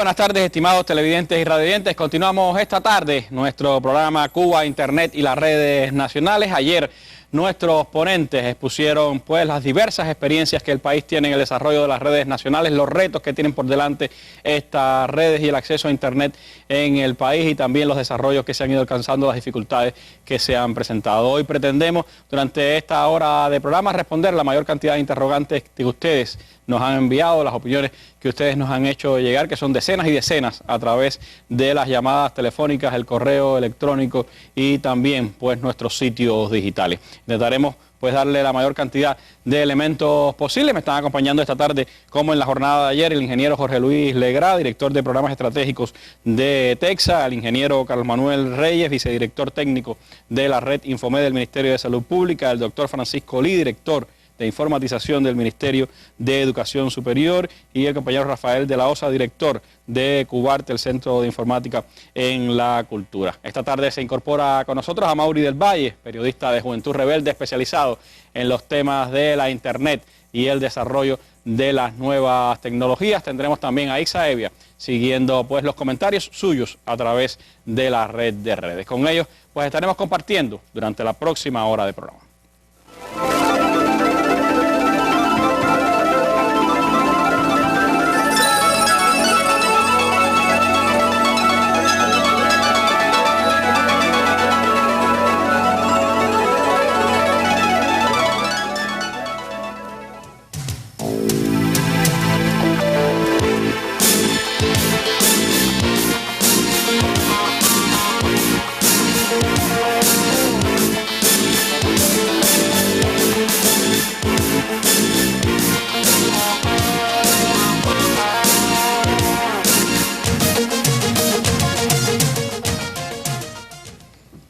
buenas tardes, estimados televidentes y radiovidentes. Continuamos esta tarde nuestro programa Cuba, Internet y las redes nacionales. Ayer nuestros ponentes expusieron pues las diversas experiencias que el país tiene en el desarrollo de las redes nacionales, los retos que tienen por delante estas redes y el acceso a Internet en el país y también los desarrollos que se han ido alcanzando, las dificultades que se han presentado. Hoy pretendemos durante esta hora de programa responder la mayor cantidad de interrogantes que ustedes nos han enviado, las opiniones que ustedes nos han hecho llegar, que son decenas y decenas a través de las llamadas telefónicas, el correo electrónico y también pues nuestros sitios digitales. Intentaremos pues darle la mayor cantidad de elementos posibles. Me están acompañando esta tarde, como en la jornada de ayer, el ingeniero Jorge Luis Legrá, director de programas estratégicos de TEXA, el ingeniero Carlos Manuel Reyes, vicedirector técnico de la red Infomed del Ministerio de Salud Pública, el doctor Francisco Lee, director de informatización del Ministerio de Educación Superior, y el compañero Rafael de la Osa, director de Cubarte, el Centro de Informática en la Cultura. Esta tarde se incorpora con nosotros a Mauri del Valle, periodista de Juventud Rebelde, especializado en los temas de la Internet y el desarrollo de las nuevas tecnologías. Tendremos también a Isa Evia, siguiendo pues los comentarios suyos a través de la red de redes. Con ellos pues estaremos compartiendo durante la próxima hora de programa.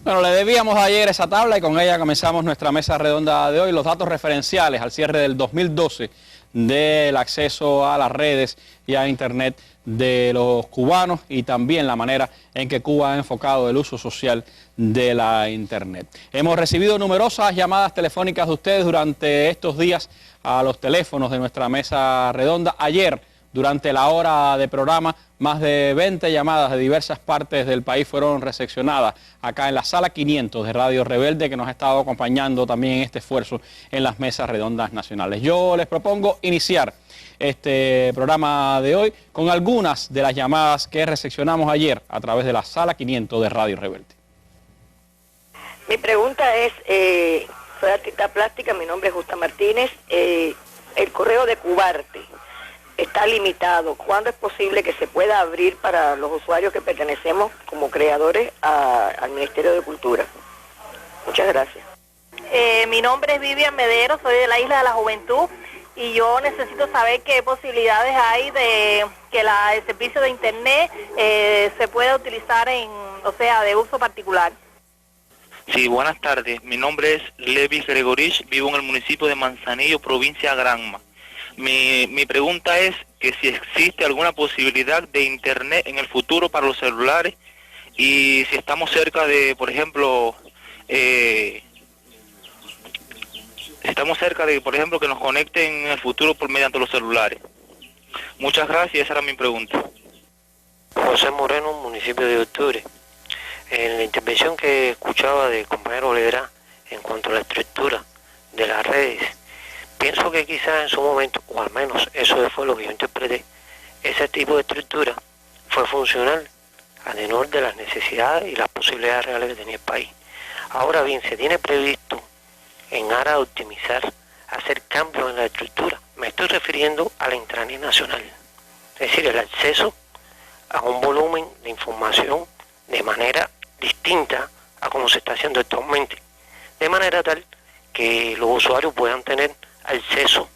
Bueno, le debíamos ayer esa tabla y con ella comenzamos nuestra mesa redonda de hoy, los datos referenciales al cierre del 2012 del acceso a las redes y a Internet de los cubanos y también la manera en que Cuba ha enfocado el uso social de la Internet. Hemos recibido numerosas llamadas telefónicas de ustedes durante estos días a los teléfonos de nuestra mesa redonda. Ayer, durante la hora de programa, más de 20 llamadas de diversas partes del país fueron recepcionadas acá en la Sala 500 de Radio Rebelde, que nos ha estado acompañando también en este esfuerzo en las mesas redondas nacionales. Yo les propongo iniciar este programa de hoy con algunas de las llamadas que recepcionamos ayer a través de la Sala 500 de Radio Rebelde. Mi pregunta es, soy artista plástica, mi nombre es Justa Martínez, el correo de Cubarte está limitado. ¿Cuándo es posible que se pueda abrir para los usuarios que pertenecemos como creadores al Ministerio de Cultura? Muchas gracias. Mi nombre es Vivian Medero, soy de la Isla de la Juventud y yo necesito saber qué posibilidades hay de que el servicio de Internet se pueda utilizar de uso particular. Sí, buenas tardes. Mi nombre es Levi Gregorich, vivo en el municipio de Manzanillo, provincia de Granma. Mi pregunta es que si existe alguna posibilidad de Internet en el futuro para los celulares y si estamos cerca de, por ejemplo, que nos conecten en el futuro mediante los celulares. Muchas gracias, esa era mi pregunta. José Moreno, municipio de Octubre. En la intervención que escuchaba del compañero Legrá en cuanto a la estructura de las redes, pienso que quizás en su momento, o al menos eso fue lo que yo interpreté, ese tipo de estructura fue funcional a tenor de las necesidades y las posibilidades reales que tenía el país. Ahora bien, se tiene previsto en aras de optimizar, hacer cambios en la estructura. Me estoy refiriendo a la intranet nacional, es decir, el acceso a un volumen de información de manera distinta a como se está haciendo actualmente, de manera tal que los usuarios puedan tener acceso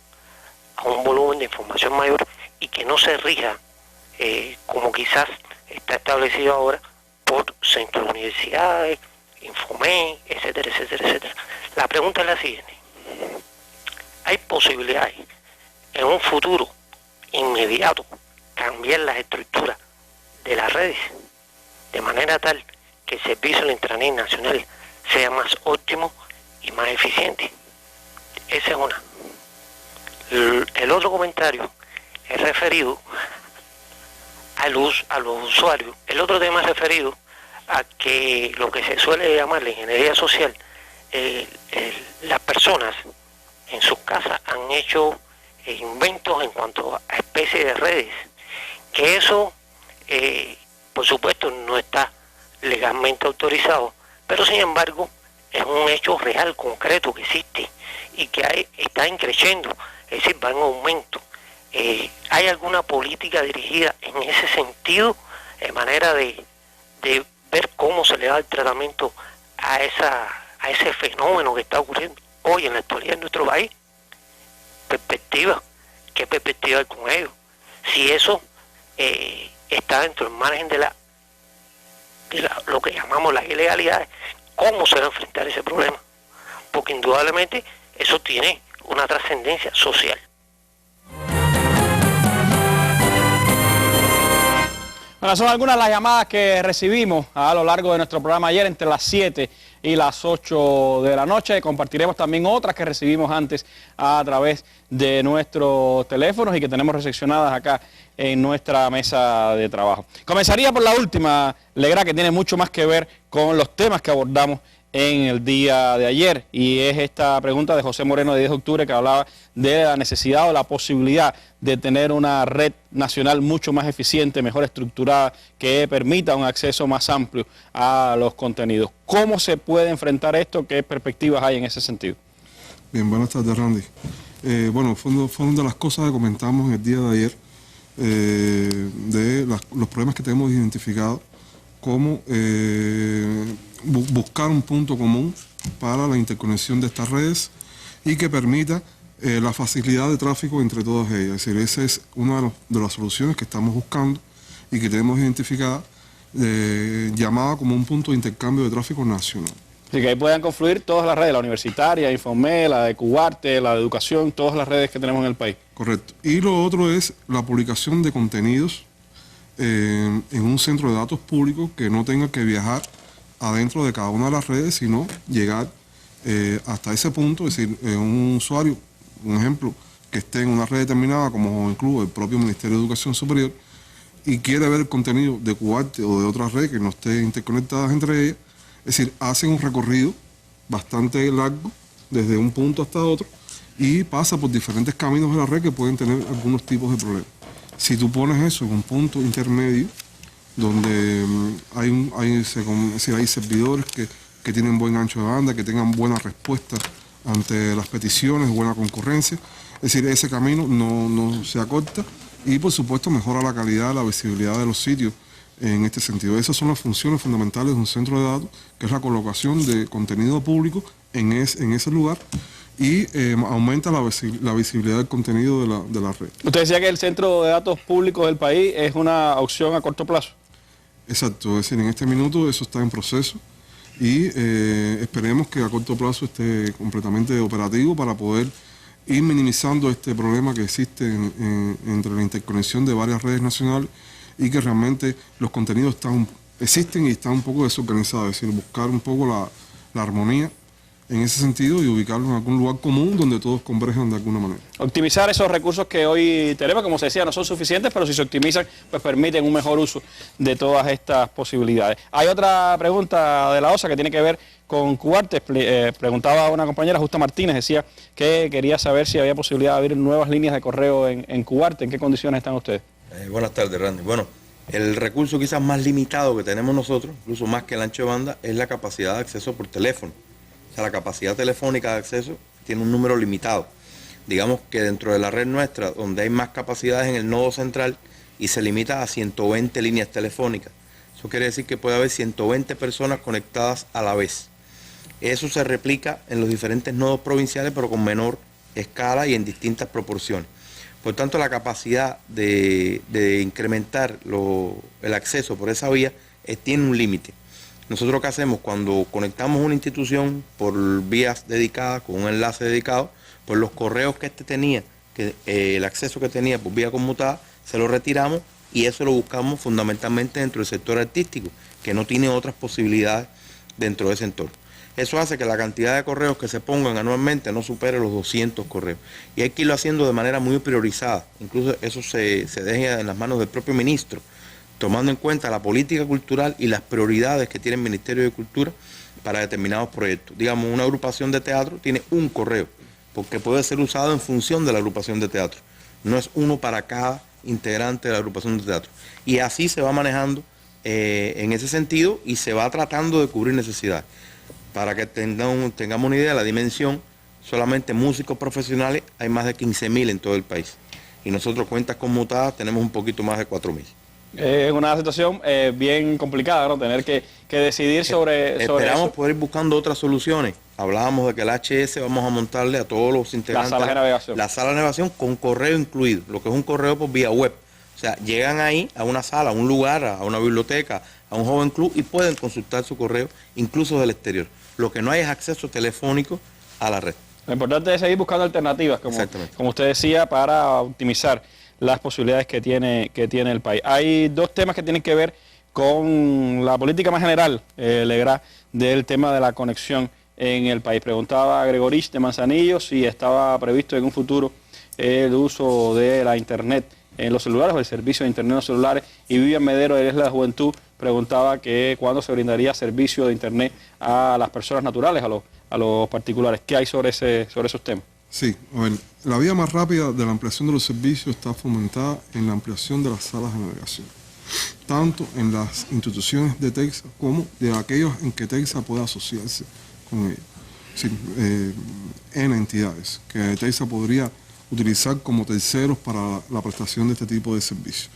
a un volumen de información mayor y que no se rija como quizás está establecido ahora por centros de universidades, Infomed, etcétera, etcétera, etcétera. La pregunta es la siguiente: ¿hay posibilidades en un futuro inmediato cambiar las estructuras de las redes de manera tal que el servicio de Intranet nacional sea más óptimo y más eficiente? Esa es una. El otro comentario es referido a los usuarios. El otro tema es referido a que lo que se suele llamar la ingeniería social, las personas en sus casas han hecho inventos en cuanto a especies de redes, que eso por supuesto no está legalmente autorizado, pero sin embargo es un hecho real, concreto, que existe y que está creciendo, es decir, va en aumento. ¿Hay alguna política dirigida en ese sentido, de manera de ver cómo se le da el tratamiento a ese fenómeno que está ocurriendo hoy en la actualidad en nuestro país? Perspectiva, ¿qué perspectiva hay con ello? Si eso está dentro del margen de lo que llamamos las ilegalidades, ¿cómo se va a enfrentar ese problema? Porque indudablemente eso tiene una trascendencia social. Bueno, son algunas de las llamadas que recibimos a lo largo de nuestro programa ayer entre las 7 y las 8 de la noche. Compartiremos también otras que recibimos antes a través de nuestros teléfonos y que tenemos recepcionadas acá en nuestra mesa de trabajo. Comenzaría por la última, Legra, que tiene mucho más que ver con los temas que abordamos en el día de ayer, y es esta pregunta de José Moreno de 10 de octubre, que hablaba de la necesidad o la posibilidad de tener una red nacional mucho más eficiente, mejor estructurada, que permita un acceso más amplio a los contenidos. ¿Cómo se puede enfrentar esto? ¿Qué perspectivas hay en ese sentido? Bien, buenas tardes, Randy. Bueno, fueron de las cosas que comentamos en el día de ayer, los problemas que tenemos identificados, cómo buscar un punto común para la interconexión de estas redes y que permita la facilidad de tráfico entre todas ellas. Es decir, esa es una de las soluciones que estamos buscando y que tenemos identificada, llamada como un punto de intercambio de tráfico nacional. Así que ahí puedan confluir todas las redes, la universitaria, Infomel, la de Cubarte, la de educación, todas las redes que tenemos en el país. Correcto. Y lo otro es la publicación de contenidos en un centro de datos público que no tenga que viajar adentro de cada una de las redes, sino llegar hasta ese punto. Es decir, un usuario, un ejemplo, que esté en una red determinada como incluso el propio Ministerio de Educación Superior y quiere ver el contenido de Cubarte o de otra red que no esté interconectadas entre ellas, es decir, hacen un recorrido bastante largo desde un punto hasta otro y pasa por diferentes caminos de la red que pueden tener algunos tipos de problemas. Si tú pones eso en un punto intermedio, donde hay servidores que tienen buen ancho de banda, que tengan buena respuesta ante las peticiones, buena concurrencia, es decir, ese camino no se acorta y por supuesto mejora la calidad, la visibilidad de los sitios en este sentido. Esas son las funciones fundamentales de un centro de datos, que es la colocación de contenido público en ese lugar y aumenta la visibilidad del contenido de la red. Usted decía que el centro de datos públicos del país es una opción a corto plazo. Exacto, es decir, en este minuto eso está en proceso y esperemos que a corto plazo esté completamente operativo para poder ir minimizando este problema que existe entre la interconexión de varias redes nacionales y que realmente los contenidos existen y están un poco desorganizados, es decir, buscar un poco la armonía en ese sentido y ubicarlo en algún lugar común donde todos converjan de alguna manera. Optimizar esos recursos que hoy tenemos, como se decía, no son suficientes, pero si se optimizan, pues permiten un mejor uso de todas estas posibilidades. Hay otra pregunta de la OSA que tiene que ver con Cubarte. Preguntaba a una compañera, Justa Martínez, decía que quería saber si había posibilidad de abrir nuevas líneas de correo en Cubarte. ¿En qué condiciones están ustedes? Buenas tardes, Randy. Bueno, el recurso quizás más limitado que tenemos nosotros, incluso más que el ancho de banda, es la capacidad de acceso por teléfono. O sea, la capacidad telefónica de acceso tiene un número limitado. Digamos que dentro de la red nuestra, donde hay más capacidades en el nodo central y se limita a 120 líneas telefónicas. Eso quiere decir que puede haber 120 personas conectadas a la vez. Eso se replica en los diferentes nodos provinciales, pero con menor escala y en distintas proporciones. Por tanto, la capacidad de incrementar el acceso por esa vía tiene un límite. Nosotros lo que hacemos cuando conectamos una institución por vías dedicadas, con un enlace dedicado, pues los correos que tenía, el acceso que tenía por vía conmutada, se lo retiramos y eso lo buscamos fundamentalmente dentro del sector artístico, que no tiene otras posibilidades dentro de ese entorno. Eso hace que la cantidad de correos que se pongan anualmente no supere los 200 correos. Y hay que irlo haciendo de manera muy priorizada. Incluso eso se deja en las manos del propio ministro tomando en cuenta la política cultural y las prioridades que tiene el Ministerio de Cultura para determinados proyectos. Digamos, una agrupación de teatro tiene un correo, porque puede ser usado en función de la agrupación de teatro. No es uno para cada integrante de la agrupación de teatro. Y así se va manejando en ese sentido y se va tratando de cubrir necesidades. Para que tengamos una idea de la dimensión, solamente músicos profesionales hay más de 15.000 en todo el país. Y nosotros, cuentas conmutadas, tenemos un poquito más de 4.000. Es una situación bien complicada, ¿no? Tener que decidir sobre Esperamos eso. poder ir buscando otras soluciones. Hablábamos de que el HS vamos a montarle a todos los integrantes las salas de navegación. La sala de navegación con correo incluido, lo que es un correo por vía web. O sea, llegan ahí a una sala, a un lugar, a una biblioteca, a un joven club y pueden consultar su correo, incluso del exterior. Lo que no hay es acceso telefónico a la red. Lo importante es seguir buscando alternativas, como usted decía, para optimizar las posibilidades que tiene el país. Hay dos temas que tienen que ver con la política más general, Legrá, del tema de la conexión en el país. Preguntaba a Gregorich de Manzanillo si estaba previsto en un futuro el uso de la internet en los celulares o el servicio de internet en los celulares, y Vivian Medero de la Juventud preguntaba que cuándo se brindaría servicio de internet a las personas naturales, a los particulares. ¿Qué hay sobre esos temas? Sí, bueno, la vía más rápida de la ampliación de los servicios está fomentada en la ampliación de las salas de navegación, tanto en las instituciones de Texas como de aquellos en que Texas pueda asociarse con ellos. Sí, en entidades que Texas podría utilizar como terceros para la prestación de este tipo de servicios.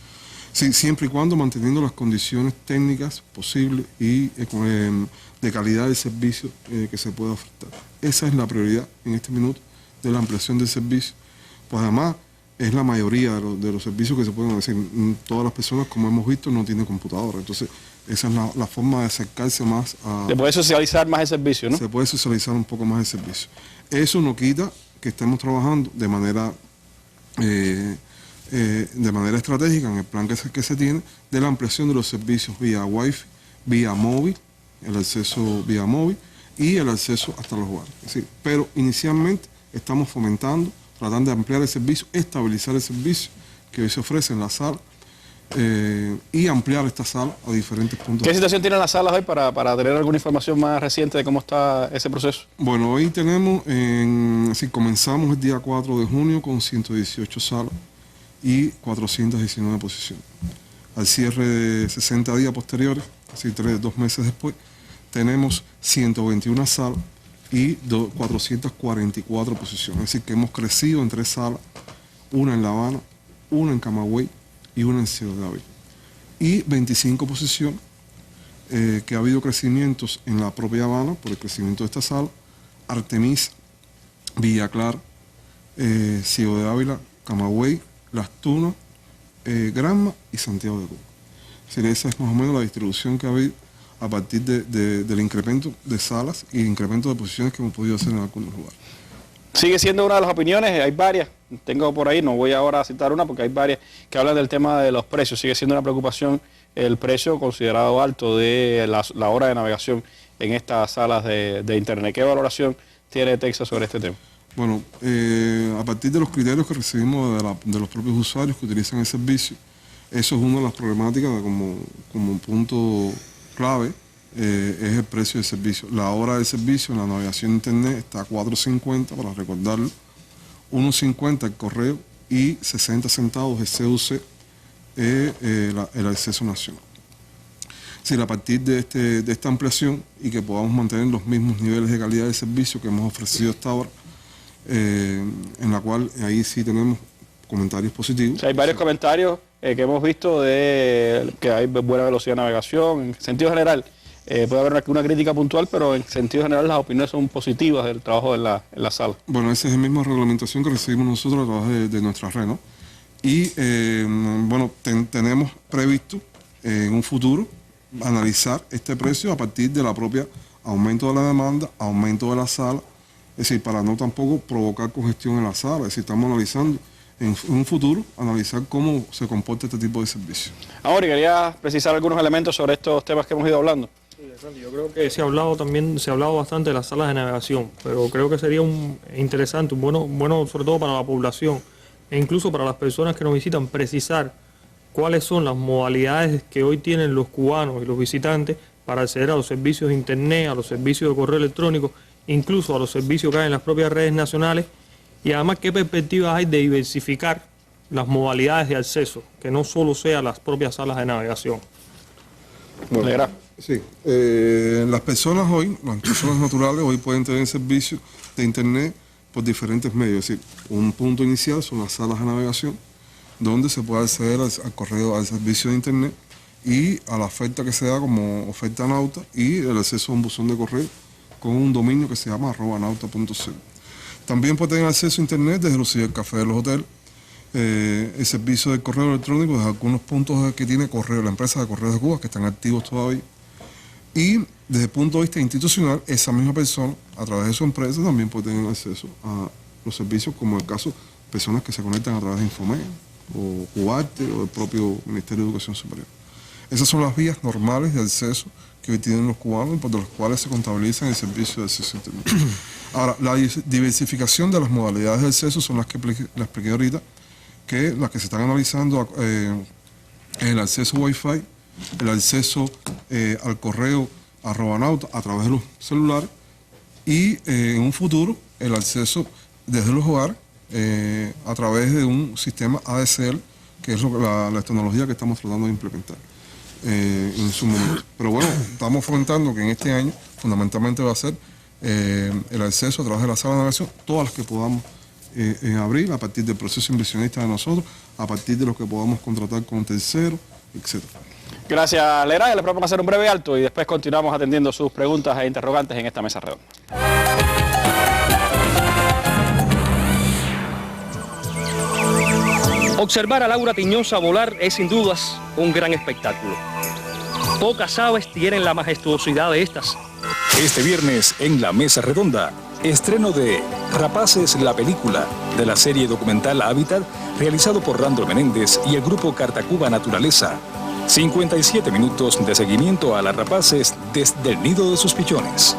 Sí, siempre y cuando manteniendo las condiciones técnicas posibles y de calidad del servicio que se pueda ofertar. Esa es la prioridad en este minuto de la ampliación del servicio. Pues además es la mayoría de los servicios que se pueden decir. Todas las personas, como hemos visto, no tienen computadora. Entonces esa es la forma de acercarse más a... Se puede socializar más el servicio, ¿no? Se puede socializar un poco más el servicio. Eso no quita que estemos trabajando de manera estratégica en el plan que se tiene de la ampliación de los servicios vía Wi-Fi, vía móvil, el acceso vía móvil y el acceso hasta los hogares. Es decir, pero inicialmente estamos fomentando, tratando de ampliar el servicio, estabilizar el servicio que hoy se ofrece en la sala y ampliar esta sala a diferentes puntos. ¿Qué situación tienen las salas hoy para tener alguna información más reciente de cómo está ese proceso? Bueno, hoy tenemos, comenzamos el día 4 de junio con 118 salas y 419 posiciones. Al cierre de 60 días posteriores, así 2 meses después, tenemos 121 salas y 444 posiciones. Es decir, que hemos crecido en 3 salas, una en La Habana, una en Camagüey y una en Ciudad de Ávila. Y 25 posiciones, que ha habido crecimientos en la propia Habana por el crecimiento de esta sala, Artemisa, Villa Clara, Ciudad de Ávila, Camagüey, Las Tunas, Granma y Santiago de Cuba. Es decir, esa es más o menos la distribución que ha habido a partir del incremento de salas y incremento de posiciones que hemos podido hacer en algunos lugares. Sigue siendo una de las opiniones, hay varias, tengo por ahí, no voy ahora a citar una porque hay varias que hablan del tema de los precios. Sigue siendo una preocupación el precio considerado alto de la hora de navegación en estas salas de internet. ¿Qué valoración tiene Texas sobre este tema? Bueno, a partir de los criterios que recibimos de los propios usuarios que utilizan el servicio, eso es una de las problemáticas como punto clave, es el precio del servicio. La hora del servicio en la navegación internet está a $4.50, para recordarlo, $1.50 el correo y 60 centavos el CUC, el acceso nacional. Si a partir de esta ampliación y que podamos mantener los mismos niveles de calidad de servicio que hemos ofrecido hasta ahora, en la cual ahí sí tenemos comentarios positivos. O sea, hay varios comentarios que hemos visto de que hay buena velocidad de navegación. En sentido general, puede haber una crítica puntual, pero en sentido general las opiniones son positivas del trabajo en la sala. Bueno, esa es la misma reglamentación que recibimos nosotros a través de nuestra red, ¿no? Y tenemos previsto en un futuro analizar este precio a partir de la propia aumento de la demanda, aumento de la sala, es decir, para no tampoco provocar congestión en la sala. Es decir, estamos analizando en un futuro, analizar cómo se comporta este tipo de servicio. Ahora, ¿quería precisar algunos elementos sobre estos temas que hemos ido hablando? Sí, yo creo que se ha hablado bastante de las salas de navegación, pero creo que sería bueno sobre todo para la población e incluso para las personas que nos visitan, precisar cuáles son las modalidades que hoy tienen los cubanos y los visitantes para acceder a los servicios de internet, a los servicios de correo electrónico, incluso a los servicios que hay en las propias redes nacionales, y además qué perspectivas hay de diversificar las modalidades de acceso, que no solo sean las propias salas de navegación. Bueno, sí, las personas naturales hoy pueden tener servicios de internet por diferentes medios. Es decir, un punto inicial son las salas de navegación, donde se puede acceder al correo, al servicio de internet y a la oferta que se da como oferta nauta y el acceso a un buzón de correo con un dominio que se llama @nauta.cl. También pueden tener acceso a internet desde los cibercafés de los hoteles, el servicio de correo electrónico desde algunos puntos que tiene correo, la empresa de correos de Cuba, que están activos todavía. Y desde el punto de vista institucional, esa misma persona, a través de su empresa, también puede tener acceso a los servicios, como el caso de personas que se conectan a través de Infomed, o Cubarte, o el propio Ministerio de Educación Superior. Esas son las vías normales de acceso que hoy tienen los cubanos, por las cuales se contabilizan el servicio de acceso a internet. Ahora, la diversificación de las modalidades de acceso son las que la expliqué ahorita, que las que se están analizando, el acceso Wi-Fi, el acceso al correo @nauta a través de los celulares y en un futuro el acceso desde los hogares a través de un sistema ADSL, que es la tecnología que estamos tratando de implementar en su momento. Pero bueno, estamos fomentando que en este año fundamentalmente va a ser el acceso a través de la sala de navegación, todas las que podamos abrir a partir del proceso inversionista de nosotros, a partir de los que podamos contratar con terceros, etc. Gracias, Leray. Le propongo hacer un breve alto y después continuamos atendiendo sus preguntas e interrogantes en esta mesa redonda. Observar a Laura Tiñosa volar es sin dudas un gran espectáculo. Pocas aves tienen la majestuosidad de estas. Este viernes en la Mesa Redonda, estreno de Rapaces, la película, de la serie documental Hábitat, realizado por Randall Menéndez y el grupo Cartacuba Naturaleza. 57 minutos de seguimiento a las rapaces desde el nido de sus pichones.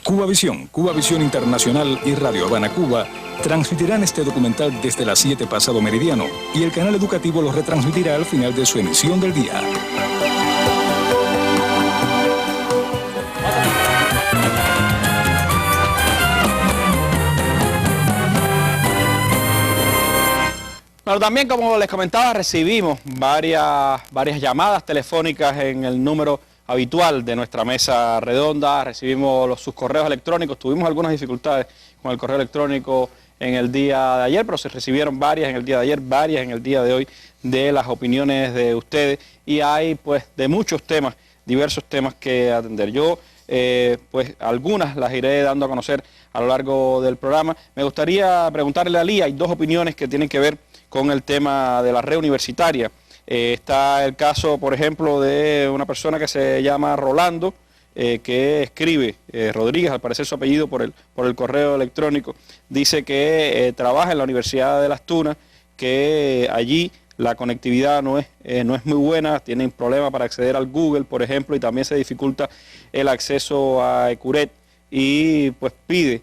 Cubavisión Internacional y Radio Habana Cuba transmitirán este documental desde las 7 pasado meridiano y el canal educativo lo retransmitirá al final de su emisión del día. Bueno, también como les comentaba, recibimos varias llamadas telefónicas en el número habitual de nuestra mesa redonda, recibimos sus correos electrónicos, tuvimos algunas dificultades con el correo electrónico en el día de ayer, pero se recibieron varias en el día de ayer, varias en el día de hoy, de las opiniones de ustedes, y hay pues de muchos temas, diversos temas que atender. Yo pues algunas las iré dando a conocer a lo largo del programa. Me gustaría preguntarle a Lía, hay dos opiniones que tienen que ver con el tema de la red universitaria. Está el caso, por ejemplo, de una persona que se llama Rolando, que escribe, Rodríguez, al parecer su apellido por el correo electrónico, dice que trabaja en la Universidad de Las Tunas, que allí la conectividad no es muy buena, tienen problemas para acceder al Google, por ejemplo, y también se dificulta el acceso a Ecuret, y pues pide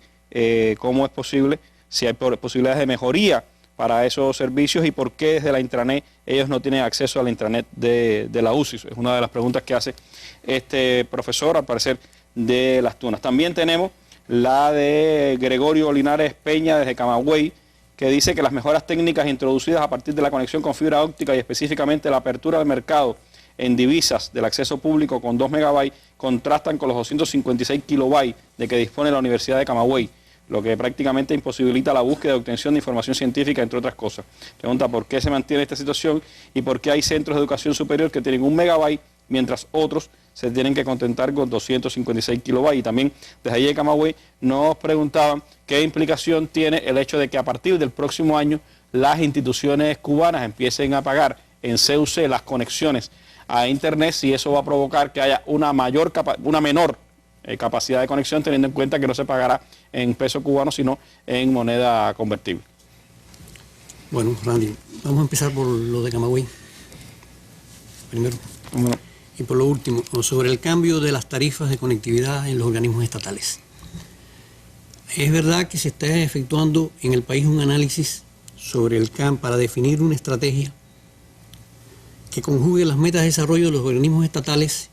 cómo es posible, si hay posibilidades de mejoría para esos servicios y por qué desde la intranet ellos no tienen acceso a la intranet de la UCI. Es una de las preguntas que hace este profesor, al parecer, de Las Tunas. También tenemos la de Gregorio Linares Peña desde Camagüey, que dice que las mejoras técnicas introducidas a partir de la conexión con fibra óptica y específicamente la apertura del mercado en divisas del acceso público con 2 megabytes contrastan con los 256 kilobytes de que dispone la Universidad de Camagüey, lo que prácticamente imposibilita la búsqueda y obtención de información científica, entre otras cosas. Pregunta por qué se mantiene esta situación y por qué hay centros de educación superior que tienen 1 megabyte, mientras otros se tienen que contentar con 256 kilobytes. Y también desde allí de Camagüey nos preguntaban qué implicación tiene el hecho de que a partir del próximo año las instituciones cubanas empiecen a pagar en CUC las conexiones a Internet, si eso va a provocar que haya una menor capacidad de conexión, teniendo en cuenta que no se pagará en peso cubano, sino en moneda convertible. Bueno, Randy, vamos a empezar por lo de Camagüey. Primero. Bueno. Y por lo último, sobre el cambio de las tarifas de conectividad en los organismos estatales. es verdad que se está efectuando en el país un análisis sobre el CAN para definir una estrategia que conjugue las metas de desarrollo de los organismos estatales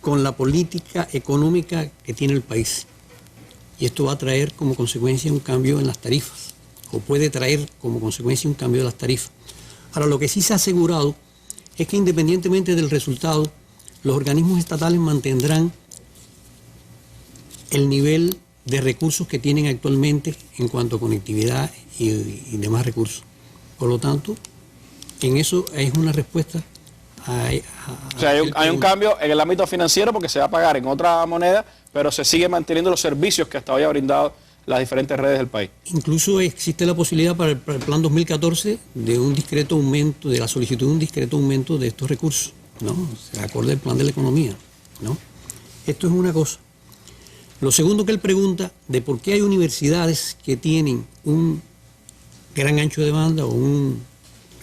con la política económica que tiene el país. Y esto va a traer como consecuencia un cambio en las tarifas, o puede traer como consecuencia un cambio de las tarifas. Ahora, lo que sí se ha asegurado es que independientemente del resultado, los organismos estatales mantendrán el nivel de recursos que tienen actualmente en cuanto a conectividad y demás recursos. Por lo tanto, en eso es una respuesta o sea, hay un cambio en el ámbito financiero porque se va a pagar en otra moneda, pero se sigue manteniendo los servicios que hasta hoy ha brindado las diferentes redes del país. Incluso existe la posibilidad para el plan 2014 de un discreto aumento, de la solicitud de un discreto aumento de estos recursos, ¿no? O sea, acorde al plan de la economía, ¿no? Esto es una cosa. Lo segundo que él pregunta, de por qué hay universidades que tienen un gran ancho de banda o un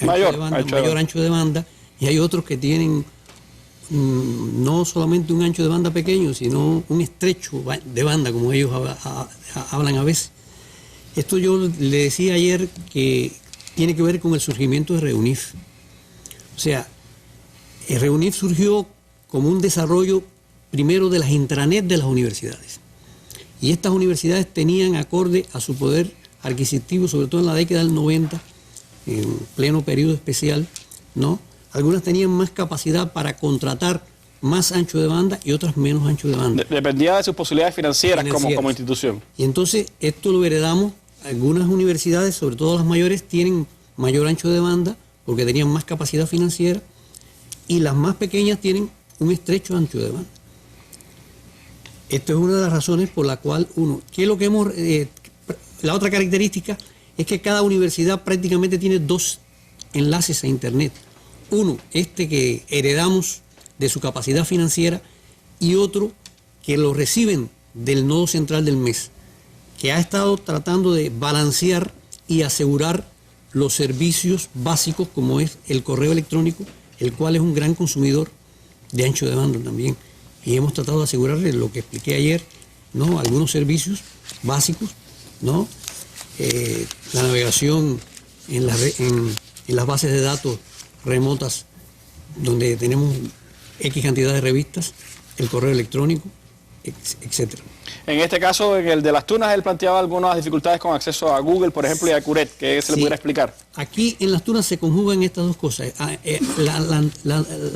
mayor ancho de banda, y hay otros que tienen no solamente un ancho de banda pequeño, sino un estrecho de banda, como ellos hablan a veces. Esto yo le decía ayer que tiene que ver con el surgimiento de Reunif. O sea, el Reunif surgió como un desarrollo primero de las intranets de las universidades. Y estas universidades tenían, acorde a su poder adquisitivo, sobre todo en la década del 90, en pleno periodo especial, ¿no? Algunas tenían más capacidad para contratar más ancho de banda y otras menos ancho de banda. Dependía de sus posibilidades financieras. Como institución. Y entonces esto lo heredamos. Algunas universidades, sobre todo las mayores, tienen mayor ancho de banda porque tenían más capacidad financiera, y las más pequeñas tienen un estrecho ancho de banda. Esto es una de las razones por la cual la otra característica es que cada universidad prácticamente tiene dos enlaces a Internet. Uno, que heredamos de su capacidad financiera, y otro que lo reciben del nodo central del MES, que ha estado tratando de balancear y asegurar los servicios básicos como es el correo electrónico, el cual es un gran consumidor de ancho de banda también. Y hemos tratado de asegurarle lo que expliqué ayer, ¿no? Algunos servicios básicos, ¿no? La navegación en las bases de datos remotas, donde tenemos X cantidad de revistas, el correo electrónico, etcétera. En este caso, en el de Las Tunas, él planteaba algunas dificultades con acceso a Google, por ejemplo, y a Curet, que se le pudiera explicar. Aquí en Las Tunas se conjugan estas dos cosas.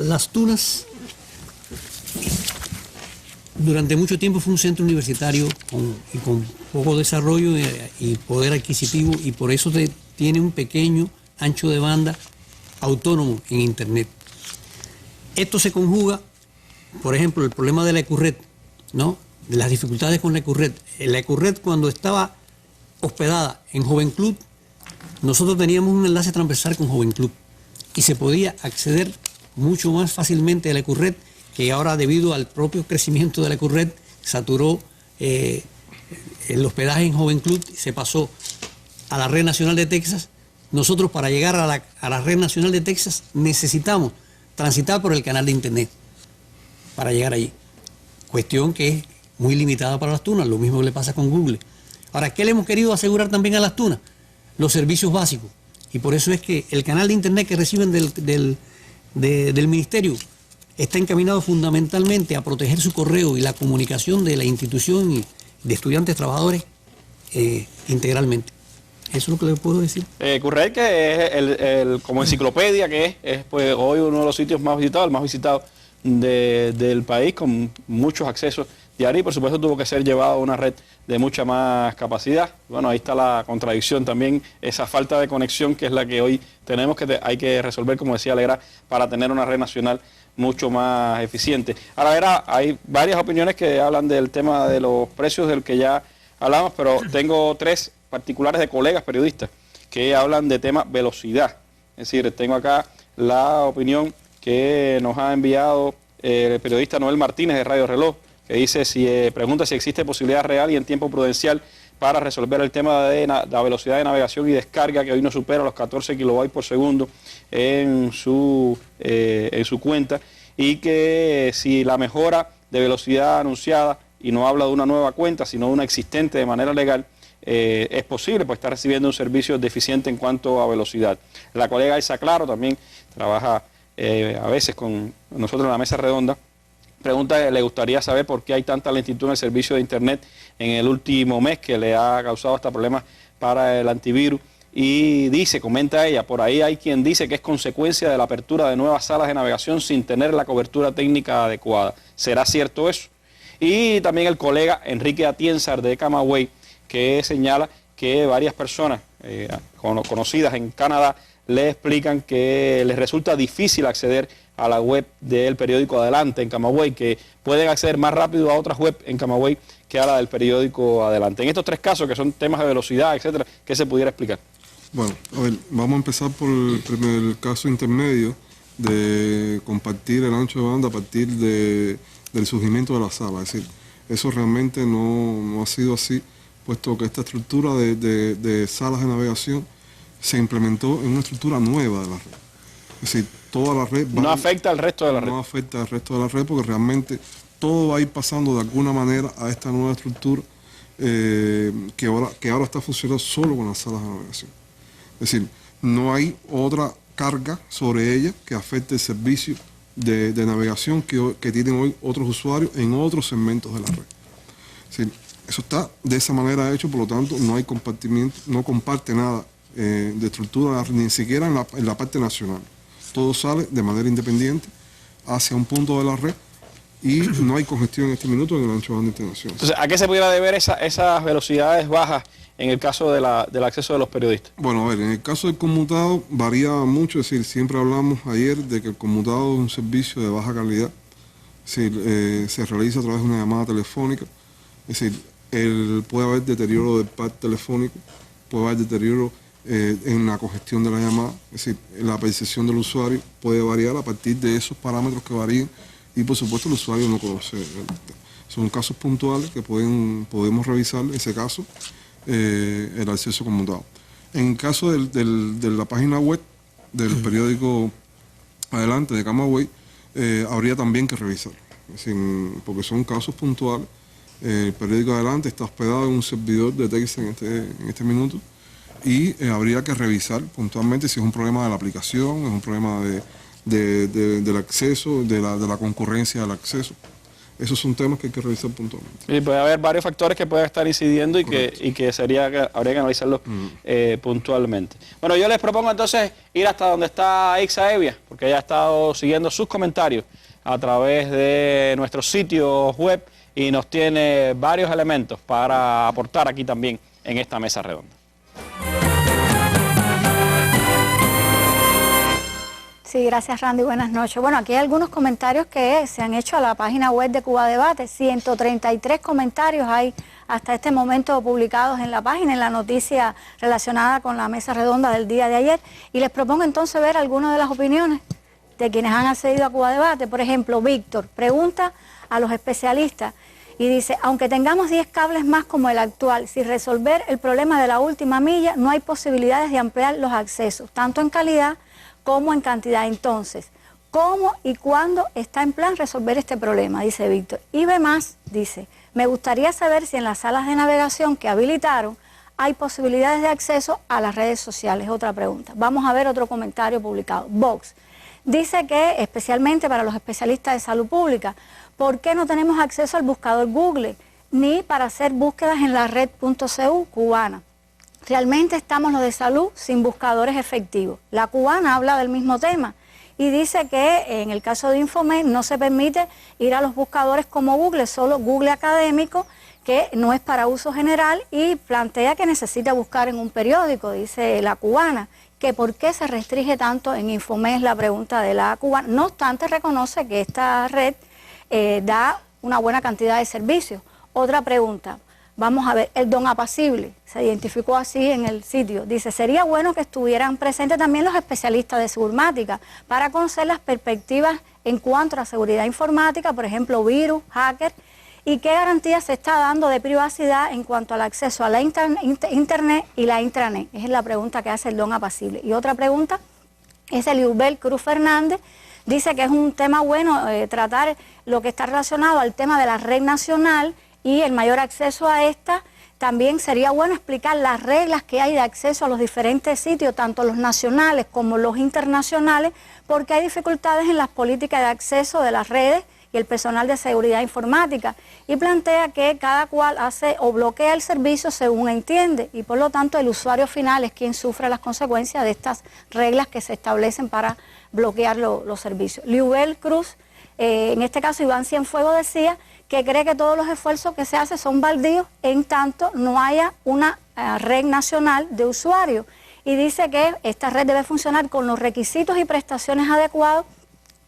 Las Tunas durante mucho tiempo fue un centro universitario con poco desarrollo y poder adquisitivo, y por eso tiene un pequeño ancho de banda autónomo en Internet. Esto se conjuga, por ejemplo, el problema de la Ecurret, ¿no? De las dificultades con la Ecurret. La Ecurret, cuando estaba hospedada en Joven Club, nosotros teníamos un enlace transversal con Joven Club y se podía acceder mucho más fácilmente a la Ecurret, que ahora, debido al propio crecimiento de la Ecurret, saturó el hospedaje en Joven Club, se pasó a la Red Nacional de Texas. Nosotros, para llegar a la Red Nacional de Texas, necesitamos transitar por el canal de Internet para llegar allí. Cuestión que es muy limitada para Las Tunas, lo mismo le pasa con Google. Ahora, ¿qué le hemos querido asegurar también a Las Tunas? Los servicios básicos. Y por eso es que el canal de Internet que reciben del Ministerio está encaminado fundamentalmente a proteger su correo y la comunicación de la institución y de estudiantes trabajadores integralmente. Eso es lo que le puedo decir. Curret, que es como enciclopedia, que es pues, hoy uno de los sitios más visitados, el más visitado del país, con muchos accesos diarios, y por supuesto tuvo que ser llevado a una red de mucha más capacidad. Bueno, ahí está la contradicción también, esa falta de conexión que es la que hoy tenemos, que hay que resolver, como decía Alegra, para tener una red nacional mucho más eficiente. Ahora, hay varias opiniones que hablan del tema de los precios del que ya hablamos, pero tengo tres particulares de colegas periodistas que hablan de tema velocidad. Es decir, tengo acá la opinión que nos ha enviado el periodista Noel Martínez de Radio Reloj, que dice pregunta si existe posibilidad real y en tiempo prudencial para resolver el tema de la velocidad de navegación y descarga, que hoy no supera los 14 kilobytes por segundo en su cuenta, y que si la mejora de velocidad anunciada, y no habla de una nueva cuenta, sino de una existente de manera legal, es posible, pues está recibiendo un servicio deficiente en cuanto a velocidad. La colega Isa Claro también trabaja a veces con nosotros en la mesa redonda. Pregunta, le gustaría saber por qué hay tanta lentitud en el servicio de internet en el último mes que le ha causado hasta problemas para el antivirus. Y dice, comenta ella, por ahí hay quien dice que es consecuencia de la apertura de nuevas salas de navegación sin tener la cobertura técnica adecuada. ¿Será cierto eso? Y también el colega Enrique Atienzar de Camagüey, que señala que varias personas conocidas en Canadá le explican que les resulta difícil acceder a la web del periódico Adelante en Camagüey, que pueden acceder más rápido a otras web en Camagüey que a la del periódico Adelante. En estos tres casos, que son temas de velocidad, etcétera, ¿qué se pudiera explicar? Bueno, a ver, vamos a empezar por el primer caso intermedio de compartir el ancho de banda a partir del surgimiento de la sala. Es decir, eso realmente no ha sido así, puesto que esta estructura de salas de navegación se implementó en una estructura nueva de la red. Es decir, toda la red no afecta al resto de la red. No afecta al resto de la red porque realmente todo va a ir pasando de alguna manera a esta nueva estructura que ahora está funcionando solo con las salas de navegación. Es decir, no hay otra carga sobre ella que afecte el servicio de navegación que tienen hoy otros usuarios en otros segmentos de la red. Es decir, eso está de esa manera hecho, por lo tanto no hay compartimiento, no comparte nada de estructura, ni siquiera en la parte nacional. Todo sale de manera independiente hacia un punto de la red y no hay congestión en este minuto en el ancho de banda internacional. Entonces, ¿a qué se pudiera deber esas velocidades bajas en el caso del acceso de los periodistas? Bueno, a ver, en el caso del conmutado varía mucho, es decir, siempre hablamos ayer de que el conmutado es un servicio de baja calidad, es decir, se realiza a través de una llamada telefónica, es decir, puede haber deterioro del pack telefónico, puede haber deterioro en la congestión de la llamada, es decir, la percepción del usuario puede variar a partir de esos parámetros que varían y por supuesto el usuario no conoce. Son casos puntuales que podemos revisar en ese caso el acceso conmutado. En el caso de la página web del periódico Adelante de Camagüey, habría también que revisar, es decir, porque son casos puntuales. El periódico Adelante está hospedado en un servidor de Texas en este minuto y habría que revisar puntualmente si es un problema de la aplicación, es un problema del acceso, de la concurrencia del acceso. Esos son temas que hay que revisar puntualmente. Y puede haber varios factores que pueden estar incidiendo y que habría que analizarlos puntualmente. Bueno, yo les propongo entonces ir hasta donde está Ixa Evia, porque ella ha estado siguiendo sus comentarios a través de nuestro sitio web y nos tiene varios elementos para aportar aquí también en esta mesa redonda. Sí, gracias Randy, buenas noches. Bueno, aquí hay algunos comentarios que se han hecho a la página web de Cuba Debate. 133 comentarios hay hasta este momento publicados en la página, en la noticia relacionada con la mesa redonda del día de ayer. Y les propongo entonces ver algunas de las opiniones de quienes han accedido a Cuba Debate. Por ejemplo, Víctor pregunta a los especialistas y dice, aunque tengamos 10 cables más como el actual, sin resolver el problema de la última milla, no hay posibilidades de ampliar los accesos, tanto en calidad como en cantidad. Entonces, ¿cómo y cuándo está en plan resolver este problema? Dice Víctor. Y ve más, dice, me gustaría saber si en las salas de navegación que habilitaron hay posibilidades de acceso a las redes sociales. Otra pregunta. Vamos a ver otro comentario publicado. Vox dice que, especialmente para los especialistas de salud pública, ¿por qué no tenemos acceso al buscador Google ni para hacer búsquedas en la red.cu cubana? Realmente estamos los de salud sin buscadores efectivos. La cubana habla del mismo tema y dice que en el caso de Infomed no se permite ir a los buscadores como Google, solo Google académico, que no es para uso general, y plantea que necesita buscar en un periódico, dice la cubana, que por qué se restringe tanto en Infomed, es la pregunta de la cubana. No obstante, reconoce que esta red da una buena cantidad de servicios. Otra pregunta. Vamos a ver, el don apacible, se identificó así en el sitio. Dice, sería bueno que estuvieran presentes también los especialistas de seguridad para conocer las perspectivas en cuanto a la seguridad informática, por ejemplo, virus, hacker, y qué garantías se está dando de privacidad en cuanto al acceso a la internet y la intranet. Esa es la pregunta que hace el don apacible. Y otra pregunta es el Iubel Cruz Fernández. Dice que es un tema bueno tratar lo que está relacionado al tema de la red nacional y el mayor acceso a esta También sería bueno explicar las reglas que hay de acceso a los diferentes sitios, tanto los nacionales como los internacionales, porque hay dificultades en las políticas de acceso de las redes y el personal de seguridad informática, y plantea que cada cual hace o bloquea el servicio según entiende, y por lo tanto el usuario final es quien sufre las consecuencias de estas reglas que se establecen para bloquear los servicios. Liubel Cruz, en este caso Iván Cienfuegos, decía que cree que todos los esfuerzos que se hacen son baldíos en tanto no haya una red nacional de usuarios, y dice que esta red debe funcionar con los requisitos y prestaciones adecuados.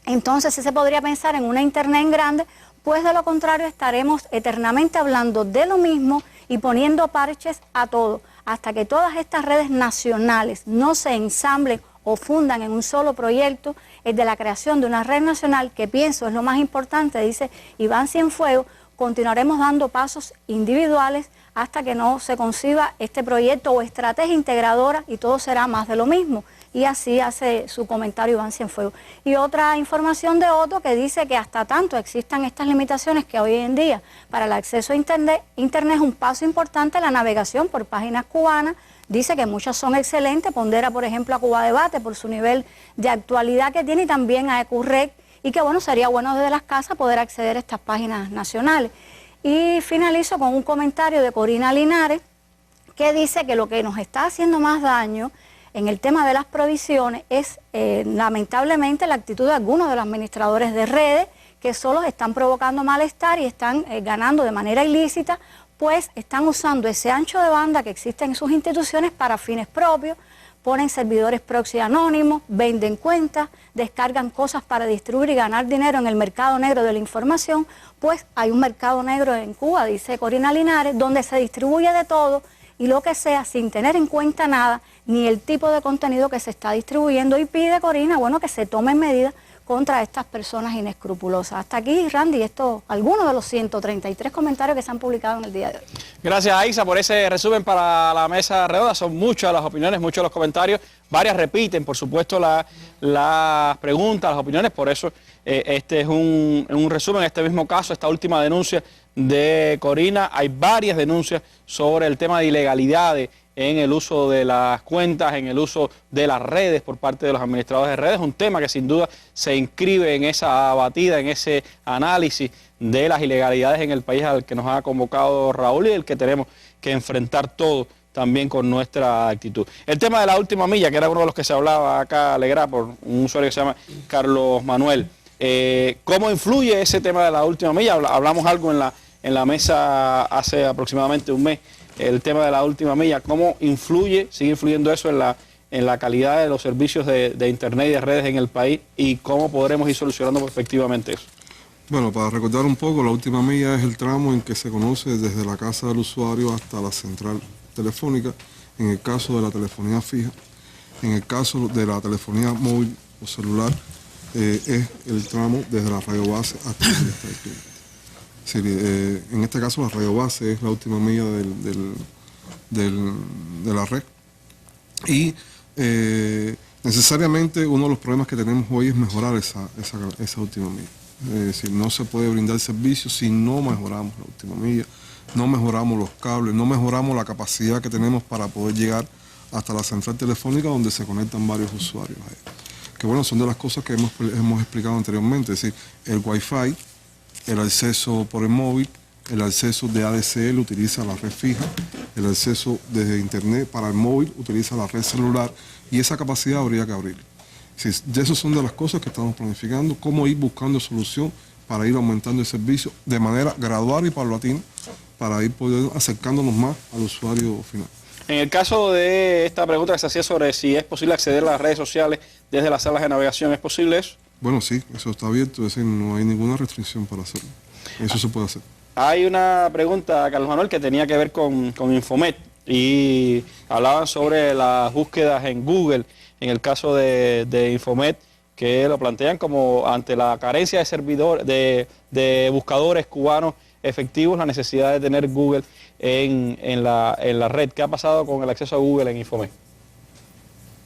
Entonces sí se podría pensar en una internet en grande, pues de lo contrario estaremos eternamente hablando de lo mismo y poniendo parches a todo, hasta que todas estas redes nacionales no se ensamblen o fundan en un solo proyecto, el de la creación de una red nacional, que pienso es lo más importante, dice Iván Cienfuegos. Continuaremos dando pasos individuales hasta que no se conciba este proyecto o estrategia integradora, y todo será más de lo mismo. Y así hace su comentario Iván Cienfuegos. Y otra información de Otto, que dice que hasta tanto existan estas limitaciones que hoy en día para el acceso a Internet es un paso importante la navegación por páginas cubanas. Dice que muchas son excelentes, pondera por ejemplo a Cuba Debate por su nivel de actualidad que tiene, y también a EcuRec, y que bueno, sería bueno desde las casas poder acceder a estas páginas nacionales. Y finalizo con un comentario de Corina Linares, que dice que lo que nos está haciendo más daño en el tema de las provisiones es lamentablemente la actitud de algunos de los administradores de redes, que solo están provocando malestar y están ganando de manera ilícita, pues están usando ese ancho de banda que existe en sus instituciones para fines propios, ponen servidores proxy anónimos, venden cuentas, descargan cosas para distribuir y ganar dinero en el mercado negro de la información. Pues hay un mercado negro en Cuba, dice Corina Linares, donde se distribuye de todo y lo que sea sin tener en cuenta nada, ni el tipo de contenido que se está distribuyendo, y pide Corina, bueno, que se tomen medidas contra estas personas inescrupulosas. Hasta aquí, Randy, esto, algunos de los 133 comentarios que se han publicado en el día de hoy. Gracias, Aiza, por ese resumen para la mesa redonda. Son muchas las opiniones, muchos los comentarios. Varias repiten, por supuesto, las preguntas, las opiniones. Por eso este es un resumen. En este mismo caso, esta última denuncia de Corina, hay varias denuncias sobre el tema de ilegalidades en el uso de las cuentas, en el uso de las redes por parte de los administradores de redes. Un tema que sin duda se inscribe en esa batida, en ese análisis de las ilegalidades en el país al que nos ha convocado Raúl, y el que tenemos que enfrentar todos también con nuestra actitud. El tema de la última milla, que era uno de los que se hablaba acá, Alegra, por un usuario que se llama Carlos Manuel. ¿Cómo influye ese tema de la última milla? Hablamos algo en la mesa hace aproximadamente un mes. El tema de la última milla, ¿cómo sigue influyendo eso en la calidad de los servicios de Internet y de redes en el país, y cómo podremos ir solucionando efectivamente eso? Bueno, para recordar un poco, la última milla es el tramo en que se conoce desde la casa del usuario hasta la central telefónica, en el caso de la telefonía fija. En el caso de la telefonía móvil o celular, es el tramo desde la radiobase hasta el cliente. Sí, en este caso la radiobase es la última milla de la red, y necesariamente uno de los problemas que tenemos hoy es mejorar esa última milla. Es decir, no se puede brindar servicio si no mejoramos la última milla, no mejoramos los cables, no mejoramos la capacidad que tenemos para poder llegar hasta la central telefónica donde se conectan varios usuarios ahí. Que bueno, son de las cosas que hemos explicado anteriormente, es decir, el Wi-Fi, el acceso por el móvil, el acceso de ADSL utiliza la red fija, el acceso desde Internet para el móvil utiliza la red celular, y esa capacidad habría que abrir. Sí, de esas son de las cosas que estamos planificando, cómo ir buscando solución para ir aumentando el servicio de manera gradual y paulatina, para ir acercándonos más al usuario final. En el caso de esta pregunta que se hacía sobre si es posible acceder a las redes sociales desde las salas de navegación, ¿es posible eso? Bueno, sí, eso está abierto, es decir, no hay ninguna restricción para hacerlo. Eso se puede hacer. Hay una pregunta, Carlos Manuel, que tenía que ver con Infomet, y hablaban sobre las búsquedas en Google, en el caso de Infomet, que lo plantean como ante la carencia de servidores, de buscadores cubanos efectivos, la necesidad de tener Google en la red. ¿Qué ha pasado con el acceso a Google en Infomet?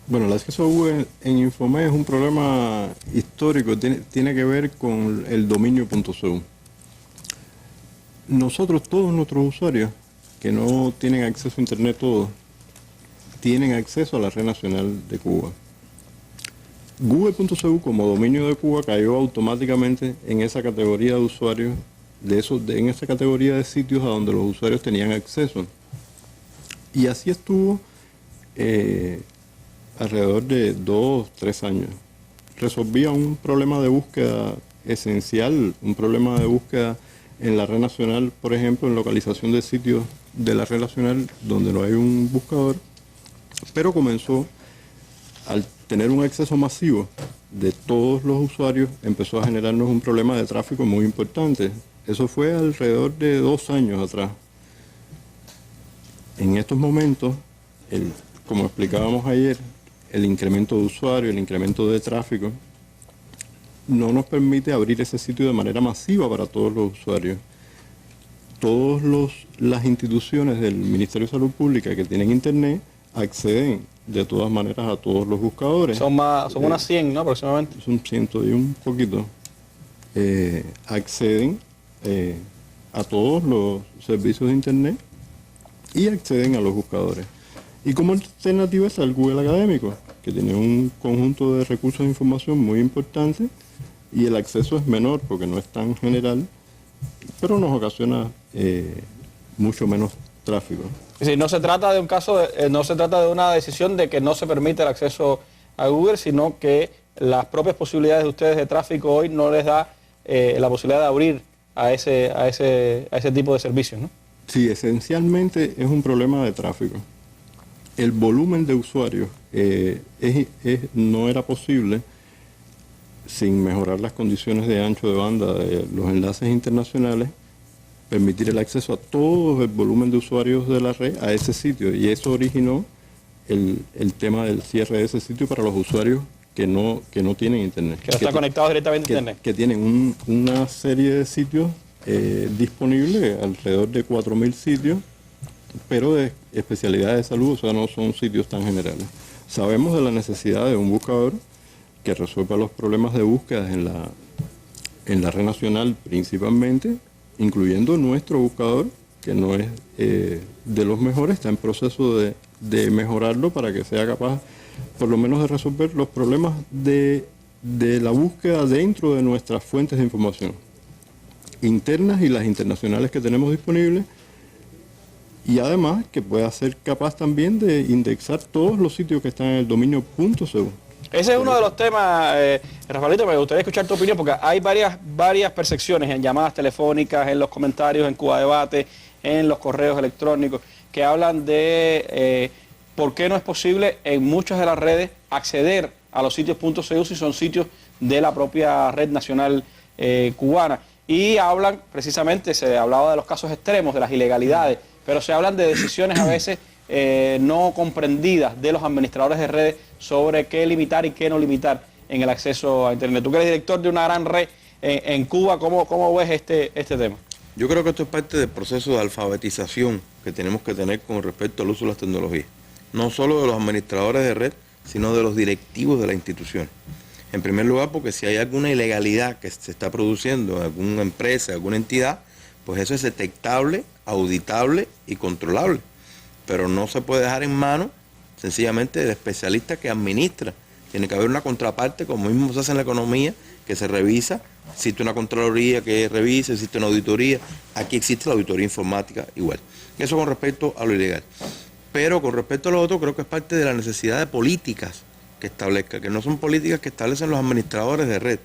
Bueno, el acceso a Google en Infomet es un problema histórico, tiene que ver con el dominio .cu. Nosotros, todos nuestros usuarios, que no tienen acceso a Internet todos, tienen acceso a la red nacional de Cuba. Google.cu como dominio de Cuba cayó automáticamente en esa categoría de usuarios, en esa categoría de sitios a donde los usuarios tenían acceso. Y así estuvo alrededor de 2-3 años. Resolvía un problema de búsqueda esencial, un problema de búsqueda en la red nacional, por ejemplo, en localización de sitios de la red nacional donde no hay un buscador, pero comenzó, al tener un acceso masivo de todos los usuarios, empezó a generarnos un problema de tráfico muy importante. Eso fue alrededor de 2 años atrás. En estos momentos, como explicábamos ayer, el incremento de usuarios, el incremento de tráfico, no nos permite abrir ese sitio de manera masiva para todos los usuarios. Todas las instituciones del Ministerio de Salud Pública que tienen Internet acceden de todas maneras a todos los buscadores. Son unas 100, ¿no? Aproximadamente. Son 100 y un poquito. Acceden a todos los servicios de Internet y acceden a los buscadores. Y como alternativa está el Google Académico, que tiene un conjunto de recursos de información muy importante y el acceso es menor porque no es tan general, pero nos ocasiona mucho menos tráfico. Es decir, no se trata de un caso, no se trata de una decisión de que no se permite el acceso a Google, sino que las propias posibilidades de ustedes de tráfico hoy no les da la posibilidad de abrir a ese tipo de servicios, ¿no? Sí, esencialmente es un problema de tráfico. El volumen de usuarios no era posible sin mejorar las condiciones de ancho de banda de los enlaces internacionales, permitir el acceso a todo el volumen de usuarios de la red a ese sitio, y eso originó el tema del cierre de ese sitio para los usuarios que no tienen Internet. Que no están conectados directamente a Internet. Que tienen una serie de sitios disponibles, alrededor de 4.000 sitios, pero de especialidades de salud, o sea, no son sitios tan generales. Sabemos de la necesidad de un buscador que resuelva los problemas de búsqueda en la red nacional principalmente, incluyendo nuestro buscador, que no es de los mejores, está en proceso de mejorarlo para que sea capaz por lo menos de resolver los problemas de la búsqueda dentro de nuestras fuentes de información internas y las internacionales que tenemos disponibles, y además que pueda ser capaz también de indexar todos los sitios que están en el dominio .cu. Ese es uno de los temas, Rafaelito, me gustaría escuchar tu opinión, porque hay varias percepciones en llamadas telefónicas, en los comentarios, en Cuba Debate, en los correos electrónicos, que hablan de por qué no es posible en muchas de las redes acceder a los sitios .cu si son sitios de la propia red nacional cubana. Y hablan, precisamente, se hablaba de los casos extremos, de las ilegalidades, pero se hablan de decisiones a veces no comprendidas de los administradores de redes sobre qué limitar y qué no limitar en el acceso a Internet. Tú que eres director de una gran red en Cuba, ¿cómo ves este tema? Yo creo que esto es parte del proceso de alfabetización que tenemos que tener con respecto al uso de las tecnologías. No solo de los administradores de red, sino de los directivos de la institución. En primer lugar, porque si hay alguna ilegalidad que se está produciendo en alguna empresa, alguna entidad, pues eso es detectable, auditable y controlable. Pero no se puede dejar en manos sencillamente del especialista que administra. Tiene que haber una contraparte, como mismo se hace en la economía, que se revisa. Existe una contraloría que revisa, existe una auditoría. Aquí existe la auditoría informática igual. Eso con respecto a lo ilegal. Pero con respecto a lo otro, creo que es parte de la necesidad de políticas que establezca, que no son políticas que establecen los administradores de red.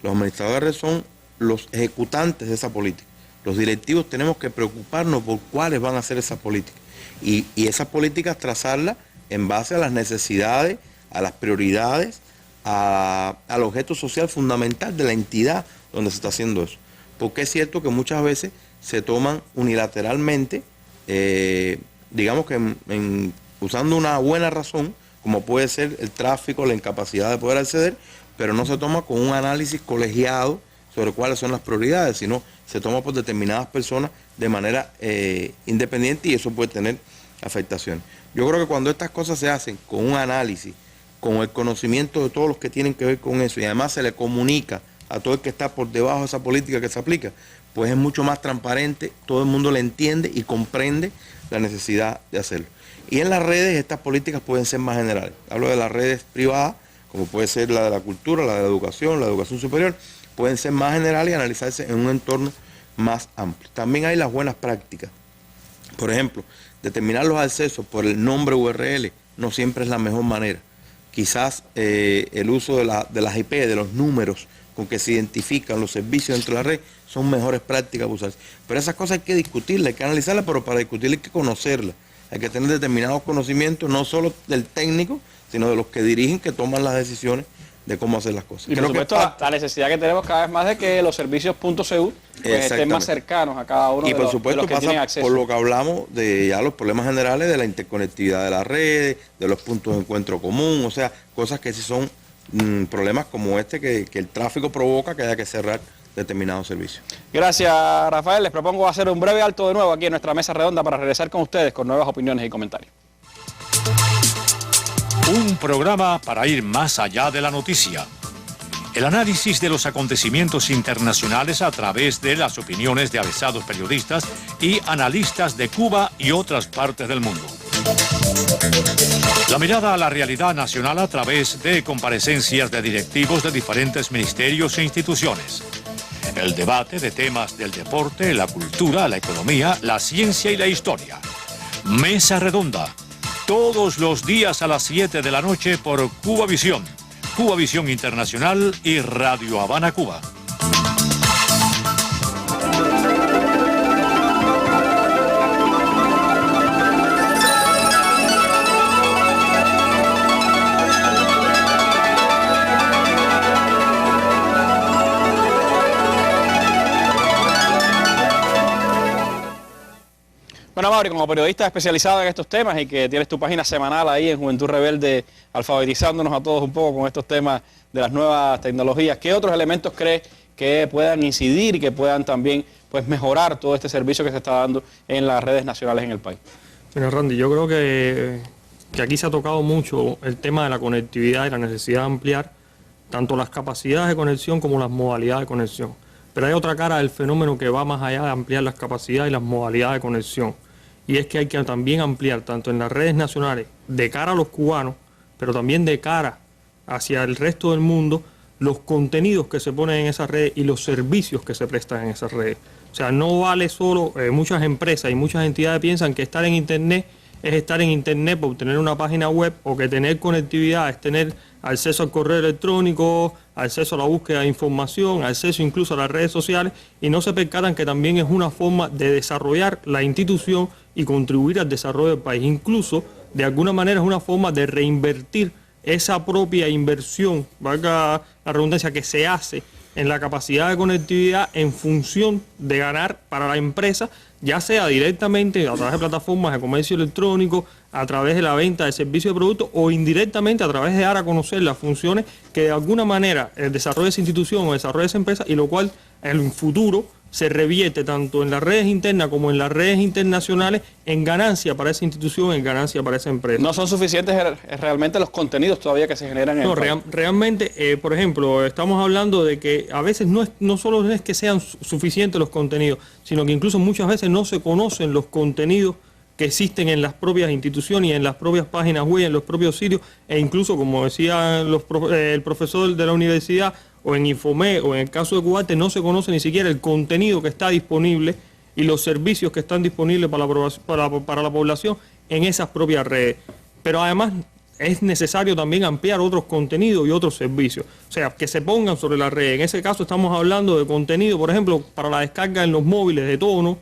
Los administradores de red son los ejecutantes de esa política. Los directivos tenemos que preocuparnos por cuáles van a ser esas políticas. Y esas políticas trazarlas en base a las necesidades, a las prioridades, al objeto social fundamental de la entidad donde se está haciendo eso. Porque es cierto que muchas veces se toman unilateralmente, digamos que usando una buena razón, como puede ser el tráfico, la incapacidad de poder acceder, pero no se toma con un análisis colegiado sobre cuáles son las prioridades, sino se toma por determinadas personas de manera independiente, y eso puede tener afectaciones. Yo creo que cuando estas cosas se hacen con un análisis, con el conocimiento de todos los que tienen que ver con eso, y además se le comunica a todo el que está por debajo de esa política que se aplica, pues es mucho más transparente, todo el mundo le entiende y comprende la necesidad de hacerlo. Y en las redes estas políticas pueden ser más generales. Hablo de las redes privadas, como puede ser la de la cultura, la de la educación superior, pueden ser más generales y analizarse en un entorno más amplio. También hay las buenas prácticas. Por ejemplo, determinar los accesos por el nombre URL no siempre es la mejor manera. Quizás el uso de las IP, de los números con que se identifican los servicios dentro de la red, son mejores prácticas para usarse. Pero esas cosas hay que discutirlas, hay que analizarlas, pero para discutirlas hay que conocerlas. Hay que tener determinados conocimientos, no solo del técnico, sino de los que dirigen, que toman las decisiones de cómo hacer las cosas. Y por supuesto, la necesidad que tenemos cada vez más de que los servicios .cu pues, estén más cercanos a cada uno de los que tienen acceso. Por lo que hablamos de ya los problemas generales de la interconectividad de las redes, de los puntos de encuentro común, o sea, cosas que sí son problemas como este que el tráfico provoca que haya que cerrar determinados servicios. Gracias, Rafael. Les propongo hacer un breve alto de nuevo aquí en nuestra mesa redonda para regresar con ustedes con nuevas opiniones y comentarios. Un programa para ir más allá de la noticia. El análisis de los acontecimientos internacionales a través de las opiniones de avesados periodistas y analistas de Cuba y otras partes del mundo. La mirada a la realidad nacional a través de comparecencias de directivos de diferentes ministerios e instituciones. El debate de temas del deporte, la cultura, la economía, la ciencia y la historia. Mesa Redonda. Todos los días a las 7 de la noche por Cubavisión, Cubavisión Internacional y Radio Habana, Cuba. Bueno, Mauri, como periodista especializado en estos temas y que tienes tu página semanal ahí en Juventud Rebelde, alfabetizándonos a todos un poco con estos temas de las nuevas tecnologías, ¿qué otros elementos crees que puedan incidir y que puedan también pues, mejorar todo este servicio que se está dando en las redes nacionales en el país? Bueno, Randy, yo creo que aquí se ha tocado mucho el tema de la conectividad y la necesidad de ampliar tanto las capacidades de conexión como las modalidades de conexión. Pero hay otra cara del fenómeno que va más allá de ampliar las capacidades y las modalidades de conexión. Y es que hay que también ampliar, tanto en las redes nacionales, de cara a los cubanos, pero también de cara hacia el resto del mundo, los contenidos que se ponen en esas redes y los servicios que se prestan en esas redes. O sea, no vale solo, muchas empresas y muchas entidades piensan que estar en Internet es estar en Internet por obtener una página web, o que tener conectividad es tener acceso al correo electrónico, acceso a la búsqueda de información, acceso incluso a las redes sociales, y no se percatan que también es una forma de desarrollar la institución y contribuir al desarrollo del país. Incluso, de alguna manera, es una forma de reinvertir esa propia inversión, valga la redundancia, que se hace en la capacidad de conectividad en función de ganar para la empresa, ya sea directamente a través de plataformas de comercio electrónico, a través de la venta de servicios de productos, o indirectamente a través de dar a conocer las funciones que de alguna manera el desarrollo de esa institución o desarrollo de esa empresa, y lo cual en el futuro se revierte tanto en las redes internas como en las redes internacionales en ganancia para esa institución, en ganancia para esa empresa. ¿No son suficientes realmente los contenidos todavía que se generan en el país? Realmente, por ejemplo, estamos hablando de que a veces no solo es que sean suficientes los contenidos, sino que incluso muchas veces no se conocen los contenidos que existen en las propias instituciones y en las propias páginas web, en los propios sitios, e incluso, como decía el profesor de la universidad, o en Infomed, o en el caso de Cubarte, no se conoce ni siquiera el contenido que está disponible y los servicios que están disponibles para la población en esas propias redes. Pero además es necesario también ampliar otros contenidos y otros servicios, o sea, que se pongan sobre la red. En ese caso estamos hablando de contenido, por ejemplo, para la descarga en los móviles de tono,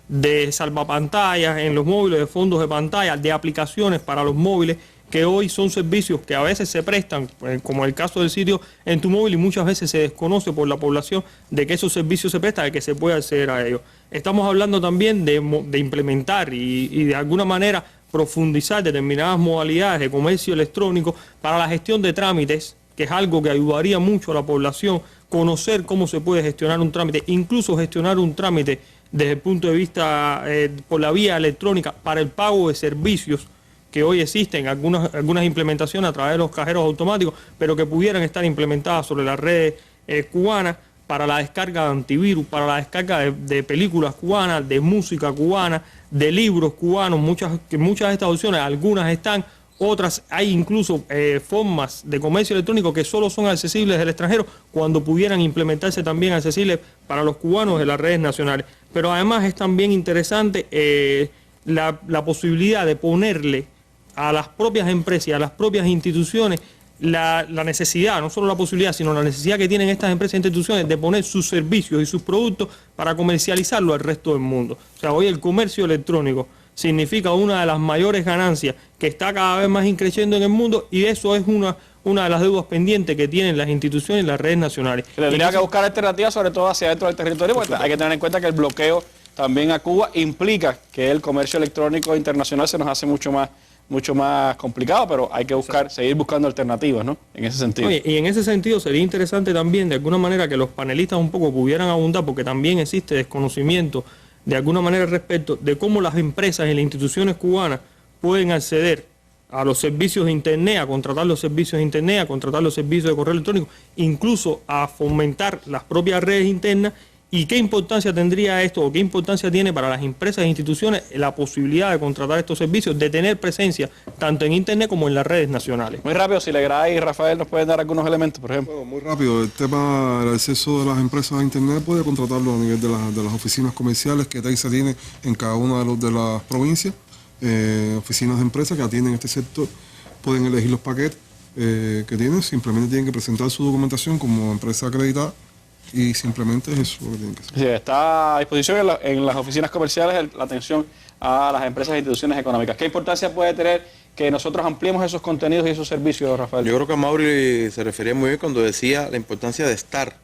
de salvapantallas en los móviles, de fondos de pantalla, de aplicaciones para los móviles, que hoy son servicios que a veces se prestan, como el caso del sitio En Tu Móvil, y muchas veces se desconoce por la población de que esos servicios se prestan, de que se puede acceder a ellos. Estamos hablando también de implementar y de alguna manera profundizar determinadas modalidades de comercio electrónico para la gestión de trámites, que es algo que ayudaría mucho a la población, conocer cómo se puede gestionar un trámite, incluso gestionar un trámite desde el punto de vista por la vía electrónica para el pago de servicios, que hoy existen algunas implementaciones a través de los cajeros automáticos, pero que pudieran estar implementadas sobre las redes cubanas para la descarga de antivirus, para la descarga de películas cubanas, de música cubana, de libros cubanos, muchas de estas opciones, algunas están, otras hay incluso formas de comercio electrónico que solo son accesibles del extranjero cuando pudieran implementarse también accesibles para los cubanos de las redes nacionales. Pero además es también interesante la posibilidad de ponerle a las propias empresas y a las propias instituciones la necesidad, no solo la posibilidad, sino la necesidad que tienen estas empresas e instituciones de poner sus servicios y sus productos para comercializarlo al resto del mundo. O sea, hoy el comercio electrónico significa una de las mayores ganancias que está cada vez más increciendo en el mundo, y eso es una de las deudas pendientes que tienen las instituciones y las redes nacionales. Se tendría que buscar alternativas, sobre todo hacia dentro del territorio, porque hay que tener en cuenta que el bloqueo también a Cuba implica que el comercio electrónico internacional se nos hace mucho más complicado, pero hay que seguir buscando alternativas, ¿no? En ese sentido. Oye, y en ese sentido sería interesante también, de alguna manera, que los panelistas un poco pudieran abundar, porque también existe desconocimiento de alguna manera respecto de cómo las empresas y las instituciones cubanas pueden acceder a los servicios de Internet, a contratar los servicios de Internet, a contratar los servicios de correo electrónico, incluso a fomentar las propias redes internas. ¿Y qué importancia tendría esto, o qué importancia tiene para las empresas e instituciones la posibilidad de contratar estos servicios, de tener presencia tanto en Internet como en las redes nacionales? Muy rápido, si Legrand y Rafael nos pueden dar algunos elementos, por ejemplo. Bueno, muy rápido, el tema del acceso de las empresas a Internet puede contratarlo a nivel de las oficinas comerciales que TEISA tiene en cada una de las provincias, oficinas de empresas que atienden este sector, pueden elegir los paquetes que tienen, simplemente tienen que presentar su documentación como empresa acreditada. Y simplemente es eso lo que tienen que hacer. Sí, está a disposición en las oficinas comerciales la atención a las empresas e instituciones económicas. ¿Qué importancia puede tener que nosotros ampliemos esos contenidos y esos servicios, Rafael? Yo creo que Mauri se refería muy bien cuando decía la importancia de estar,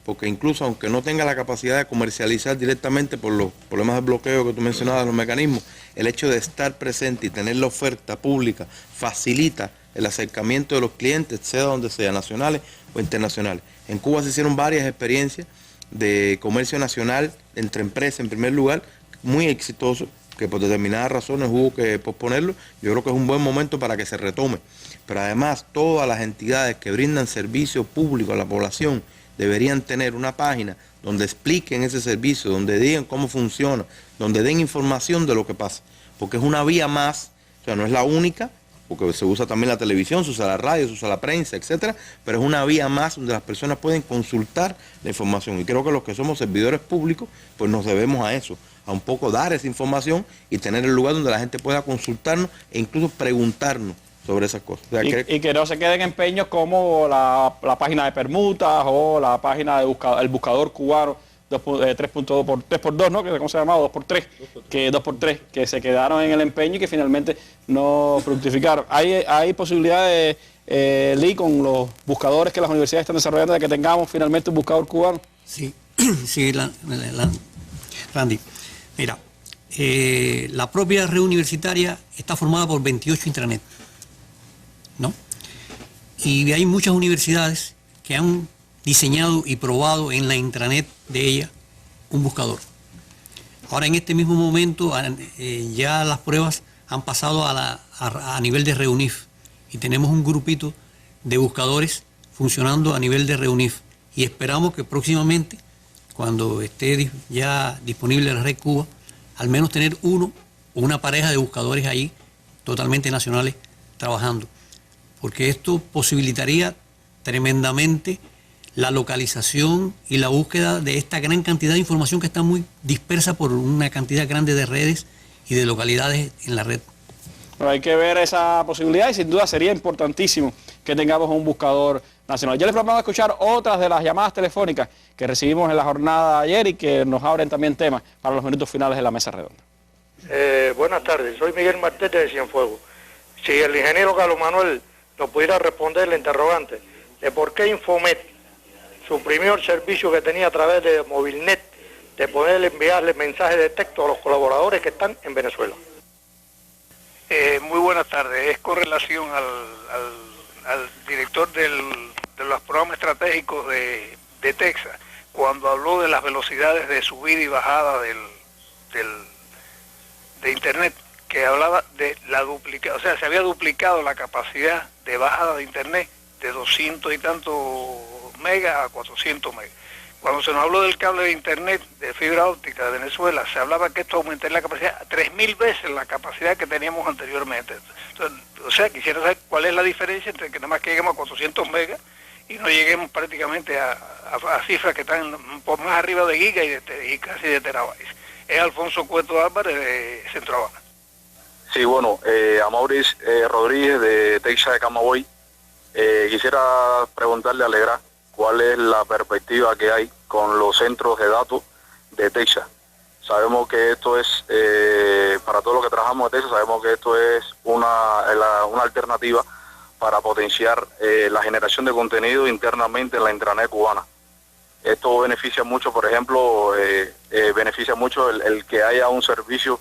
porque incluso aunque no tenga la capacidad de comercializar directamente por los problemas de bloqueo que tú mencionabas, los mecanismos, el hecho de estar presente y tener la oferta pública facilita el acercamiento de los clientes, sea donde sea, nacionales o internacionales. En Cuba se hicieron varias experiencias de comercio nacional entre empresas, en primer lugar, muy exitoso, que por determinadas razones hubo que posponerlo. Yo creo que es un buen momento para que se retome. Pero además, todas las entidades que brindan servicios públicos a la población deberían tener una página donde expliquen ese servicio, donde digan cómo funciona, donde den información de lo que pasa. Porque es una vía más, o sea, no es la única, porque se usa también la televisión, se usa la radio, se usa la prensa, etcétera, pero es una vía más donde las personas pueden consultar la información. Y creo que los que somos servidores públicos, pues nos debemos a eso, a un poco dar esa información y tener el lugar donde la gente pueda consultarnos e incluso preguntarnos sobre esas cosas. O sea, y que no se queden empeños como la página de permutas o la página de el buscador cubano 3x2, ¿no? ¿Cómo se llamaba? 2x3, que 2x3, que se quedaron en el empeño y que finalmente no fructificaron. Hay posibilidades, Lee, con los buscadores que las universidades están desarrollando, de que tengamos finalmente un buscador cubano. Sí, sí, Randy. Mira, la propia red universitaria está formada por 28 intranet, ¿no? Y hay muchas universidades que han diseñado y probado en la intranet de ella un buscador. Ahora en este mismo momento ya las pruebas han pasado a nivel de Reunif y tenemos un grupito de buscadores funcionando a nivel de Reunif y esperamos que próximamente, cuando esté ya disponible la red Cuba, al menos tener uno o una pareja de buscadores ahí totalmente nacionales trabajando, porque esto posibilitaría tremendamente la localización y la búsqueda de esta gran cantidad de información que está muy dispersa por una cantidad grande de redes y de localidades en la red. Pero hay que ver esa posibilidad y sin duda sería importantísimo que tengamos un buscador nacional. Yo les propongo escuchar otras de las llamadas telefónicas que recibimos en la jornada de ayer y que nos abren también temas para los minutos finales de la mesa redonda. Buenas tardes, soy Miguel Martete de Cienfuegos. Si el ingeniero Carlos Manuel nos pudiera responder el interrogante de por qué Infomet suprimió el servicio que tenía a través de Movilnet de poder enviarle mensajes de texto a los colaboradores que están en Venezuela. Muy buenas tardes. Es con relación al director de los programas estratégicos de Texas, cuando habló de las velocidades de subida y bajada de Internet, que hablaba de la duplicación, o sea, se había duplicado la capacidad de bajada de Internet de 200 y tantos megas a 400 megas. Cuando se nos habló del cable de internet de fibra óptica de Venezuela, se hablaba que esto aumentaría la capacidad a 3.000 veces la capacidad que teníamos anteriormente. Entonces, o sea, quisiera saber cuál es la diferencia entre que nada más que lleguemos a 400 megas y no lleguemos prácticamente a cifras que están un poco más arriba de gigas y casi de terabytes. Es Alfonso Cueto Álvarez de Centro Habana. Sí, bueno, a Maurice Rodríguez de Texas de Camagüey, quisiera preguntarle a Legrand cuál es la perspectiva que hay con los centros de datos de Texas. Sabemos que esto es, para todos los que trabajamos de Texas, sabemos que esto es una alternativa para potenciar la generación de contenido internamente en la intranet cubana. Esto beneficia mucho, por ejemplo, beneficia mucho el que haya un servicio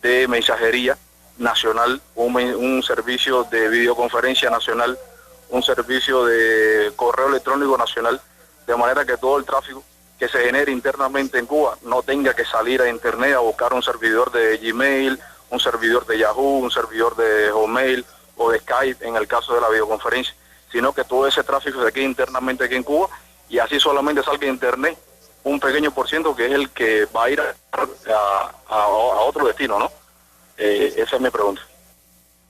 de mensajería nacional, un servicio de videoconferencia nacional, un servicio de correo electrónico nacional, de manera que todo el tráfico que se genere internamente en Cuba no tenga que salir a internet a buscar un servidor de Gmail, un servidor de Yahoo, un servidor de Hotmail o de Skype en el caso de la videoconferencia, sino que todo ese tráfico se quede internamente aquí en Cuba y así solamente salga a internet un pequeño por ciento que es el que va a ir a otro destino, ¿no? Esa es mi pregunta.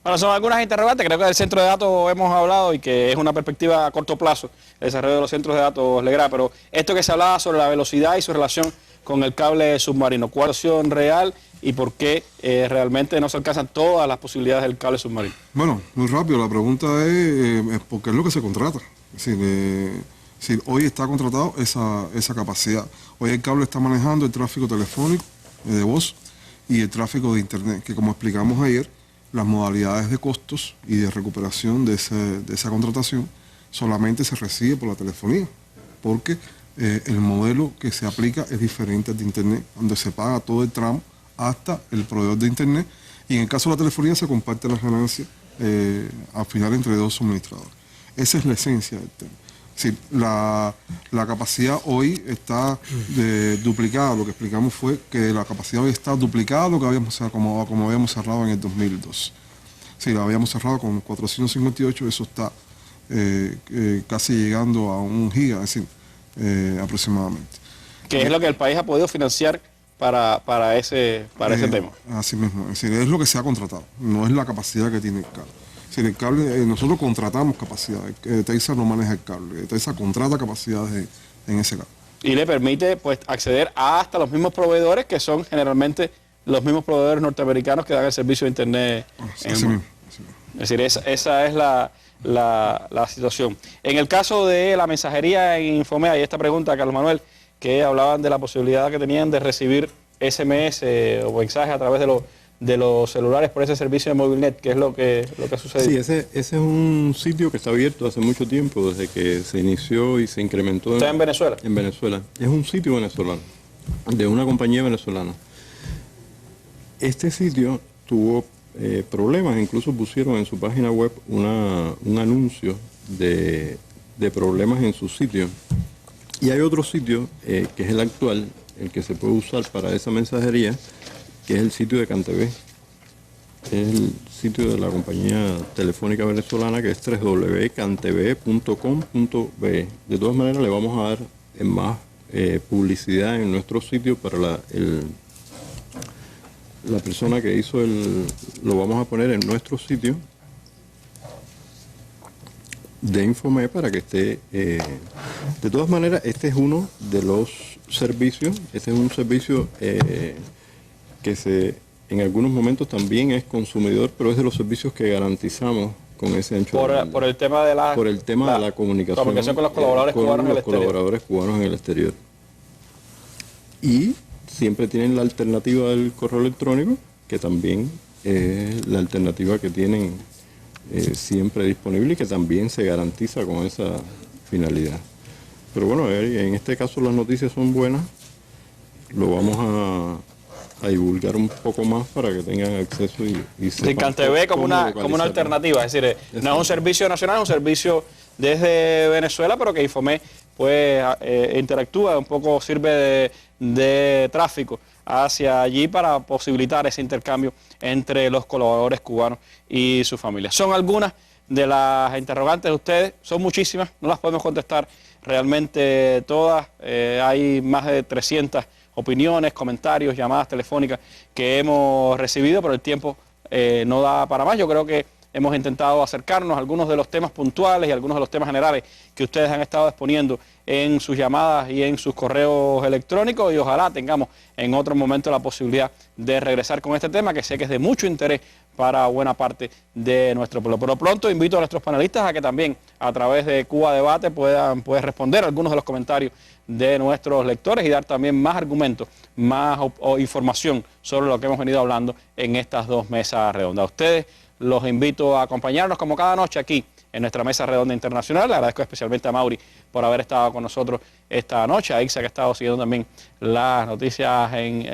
Bueno, son algunas interrogantes, creo que del centro de datos hemos hablado y que es una perspectiva a corto plazo, el desarrollo de los centros de datos, Legrand, pero esto que se hablaba sobre la velocidad y su relación con el cable submarino, ¿cuál es la opción real y por qué realmente no se alcanzan todas las posibilidades del cable submarino? Bueno, muy rápido, la pregunta es ¿por qué es lo que se contrata? Es decir, hoy está contratado esa capacidad, hoy el cable está manejando el tráfico telefónico de voz y el tráfico de internet, que como explicamos ayer, las modalidades de costos y de recuperación de esa contratación solamente se recibe por la telefonía, porque el modelo que se aplica es diferente al de internet, donde se paga todo el tramo hasta el proveedor de internet, y en el caso de la telefonía se comparten las ganancias al final entre dos suministradores. Esa es la esencia del tema. Es decir, la capacidad hoy está duplicada. Lo que explicamos fue que la capacidad hoy está duplicada a lo que como habíamos cerrado en el 2002. Si la habíamos cerrado con 458, eso está casi llegando a 1 giga, es decir, aproximadamente. ¿Qué es lo que el país ha podido financiar para ese tema? Así mismo, es decir, es lo que se ha contratado, no es la capacidad que tiene el cable. El cable, nosotros contratamos capacidad, Texas no maneja el cable, Texas contrata capacidades en ese cable. Y le permite pues acceder hasta los mismos proveedores que son generalmente los mismos proveedores norteamericanos que dan el servicio de internet. Así mismo. Es decir, esa es la situación. En el caso de la mensajería en Infomea, y esta pregunta, Carlos Manuel, que hablaban de la posibilidad que tenían de recibir SMS o mensajes a través de los celulares por ese servicio de Movilnet, ¿qué es lo que ha sucedido? Sí, ese es un sitio que está abierto hace mucho tiempo, desde que se inició y se incrementó. ¿Está en Venezuela? En Venezuela. Es un sitio venezolano, de una compañía venezolana. Este sitio tuvo problemas, incluso pusieron en su página web un anuncio de problemas en su sitio. Y hay otro sitio, que es el actual, el que se puede usar para esa mensajería, que es el sitio de CanTV. Es el sitio de la compañía telefónica venezolana, que es www.cantv.com.be. De todas maneras, le vamos a dar más publicidad en nuestro sitio para la persona que hizo lo vamos a poner en nuestro sitio de Infomea para que esté. De todas maneras, este es uno de los servicios, este es un servicio que en algunos momentos también es consumidor, pero es de los servicios que garantizamos con ese ancho de banda. Por el tema de la comunicación con los colaboradores cubanos en el exterior. Y siempre tienen la alternativa del correo electrónico, que también es la alternativa que tienen siempre disponible y que también se garantiza con esa finalidad. Pero bueno, en este caso las noticias son buenas. Lo vamos a divulgar un poco más para que tengan acceso y sepan. CanTV como una alternativa, es decir, no es un servicio nacional, es un servicio desde Venezuela, pero que Infomea pues interactúa, un poco sirve de tráfico hacia allí para posibilitar ese intercambio entre los colaboradores cubanos y sus familias. Son algunas de las interrogantes de ustedes, son muchísimas, no las podemos contestar realmente todas. Hay más de 300 opiniones, comentarios, llamadas telefónicas que hemos recibido, pero el tiempo no da para más. Yo creo que hemos intentado acercarnos a algunos de los temas puntuales y algunos de los temas generales que ustedes han estado exponiendo en sus llamadas y en sus correos electrónicos, y ojalá tengamos en otro momento la posibilidad de regresar con este tema, que sé que es de mucho interés para buena parte de nuestro pueblo. Por lo pronto invito a nuestros panelistas a que también a través de Cuba Debate puedan responder algunos de los comentarios de nuestros lectores y dar también más argumentos, más información sobre lo que hemos venido hablando en estas dos mesas redondas. A ustedes los invito a acompañarnos como cada noche aquí en nuestra mesa redonda internacional. Le agradezco especialmente a Mauri por haber estado con nosotros esta noche, a Ixa, que ha estado siguiendo también las noticias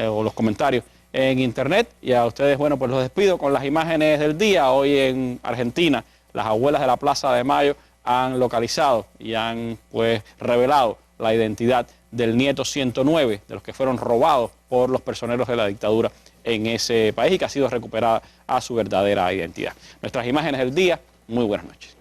o los comentarios en internet, y a ustedes, bueno, pues los despido con las imágenes del día. Hoy en Argentina, las abuelas de la Plaza de Mayo han localizado y han pues revelado la identidad del nieto 109 de los que fueron robados por los personeros de la dictadura en ese país y que ha sido recuperada a su verdadera identidad. Nuestras imágenes del día, muy buenas noches.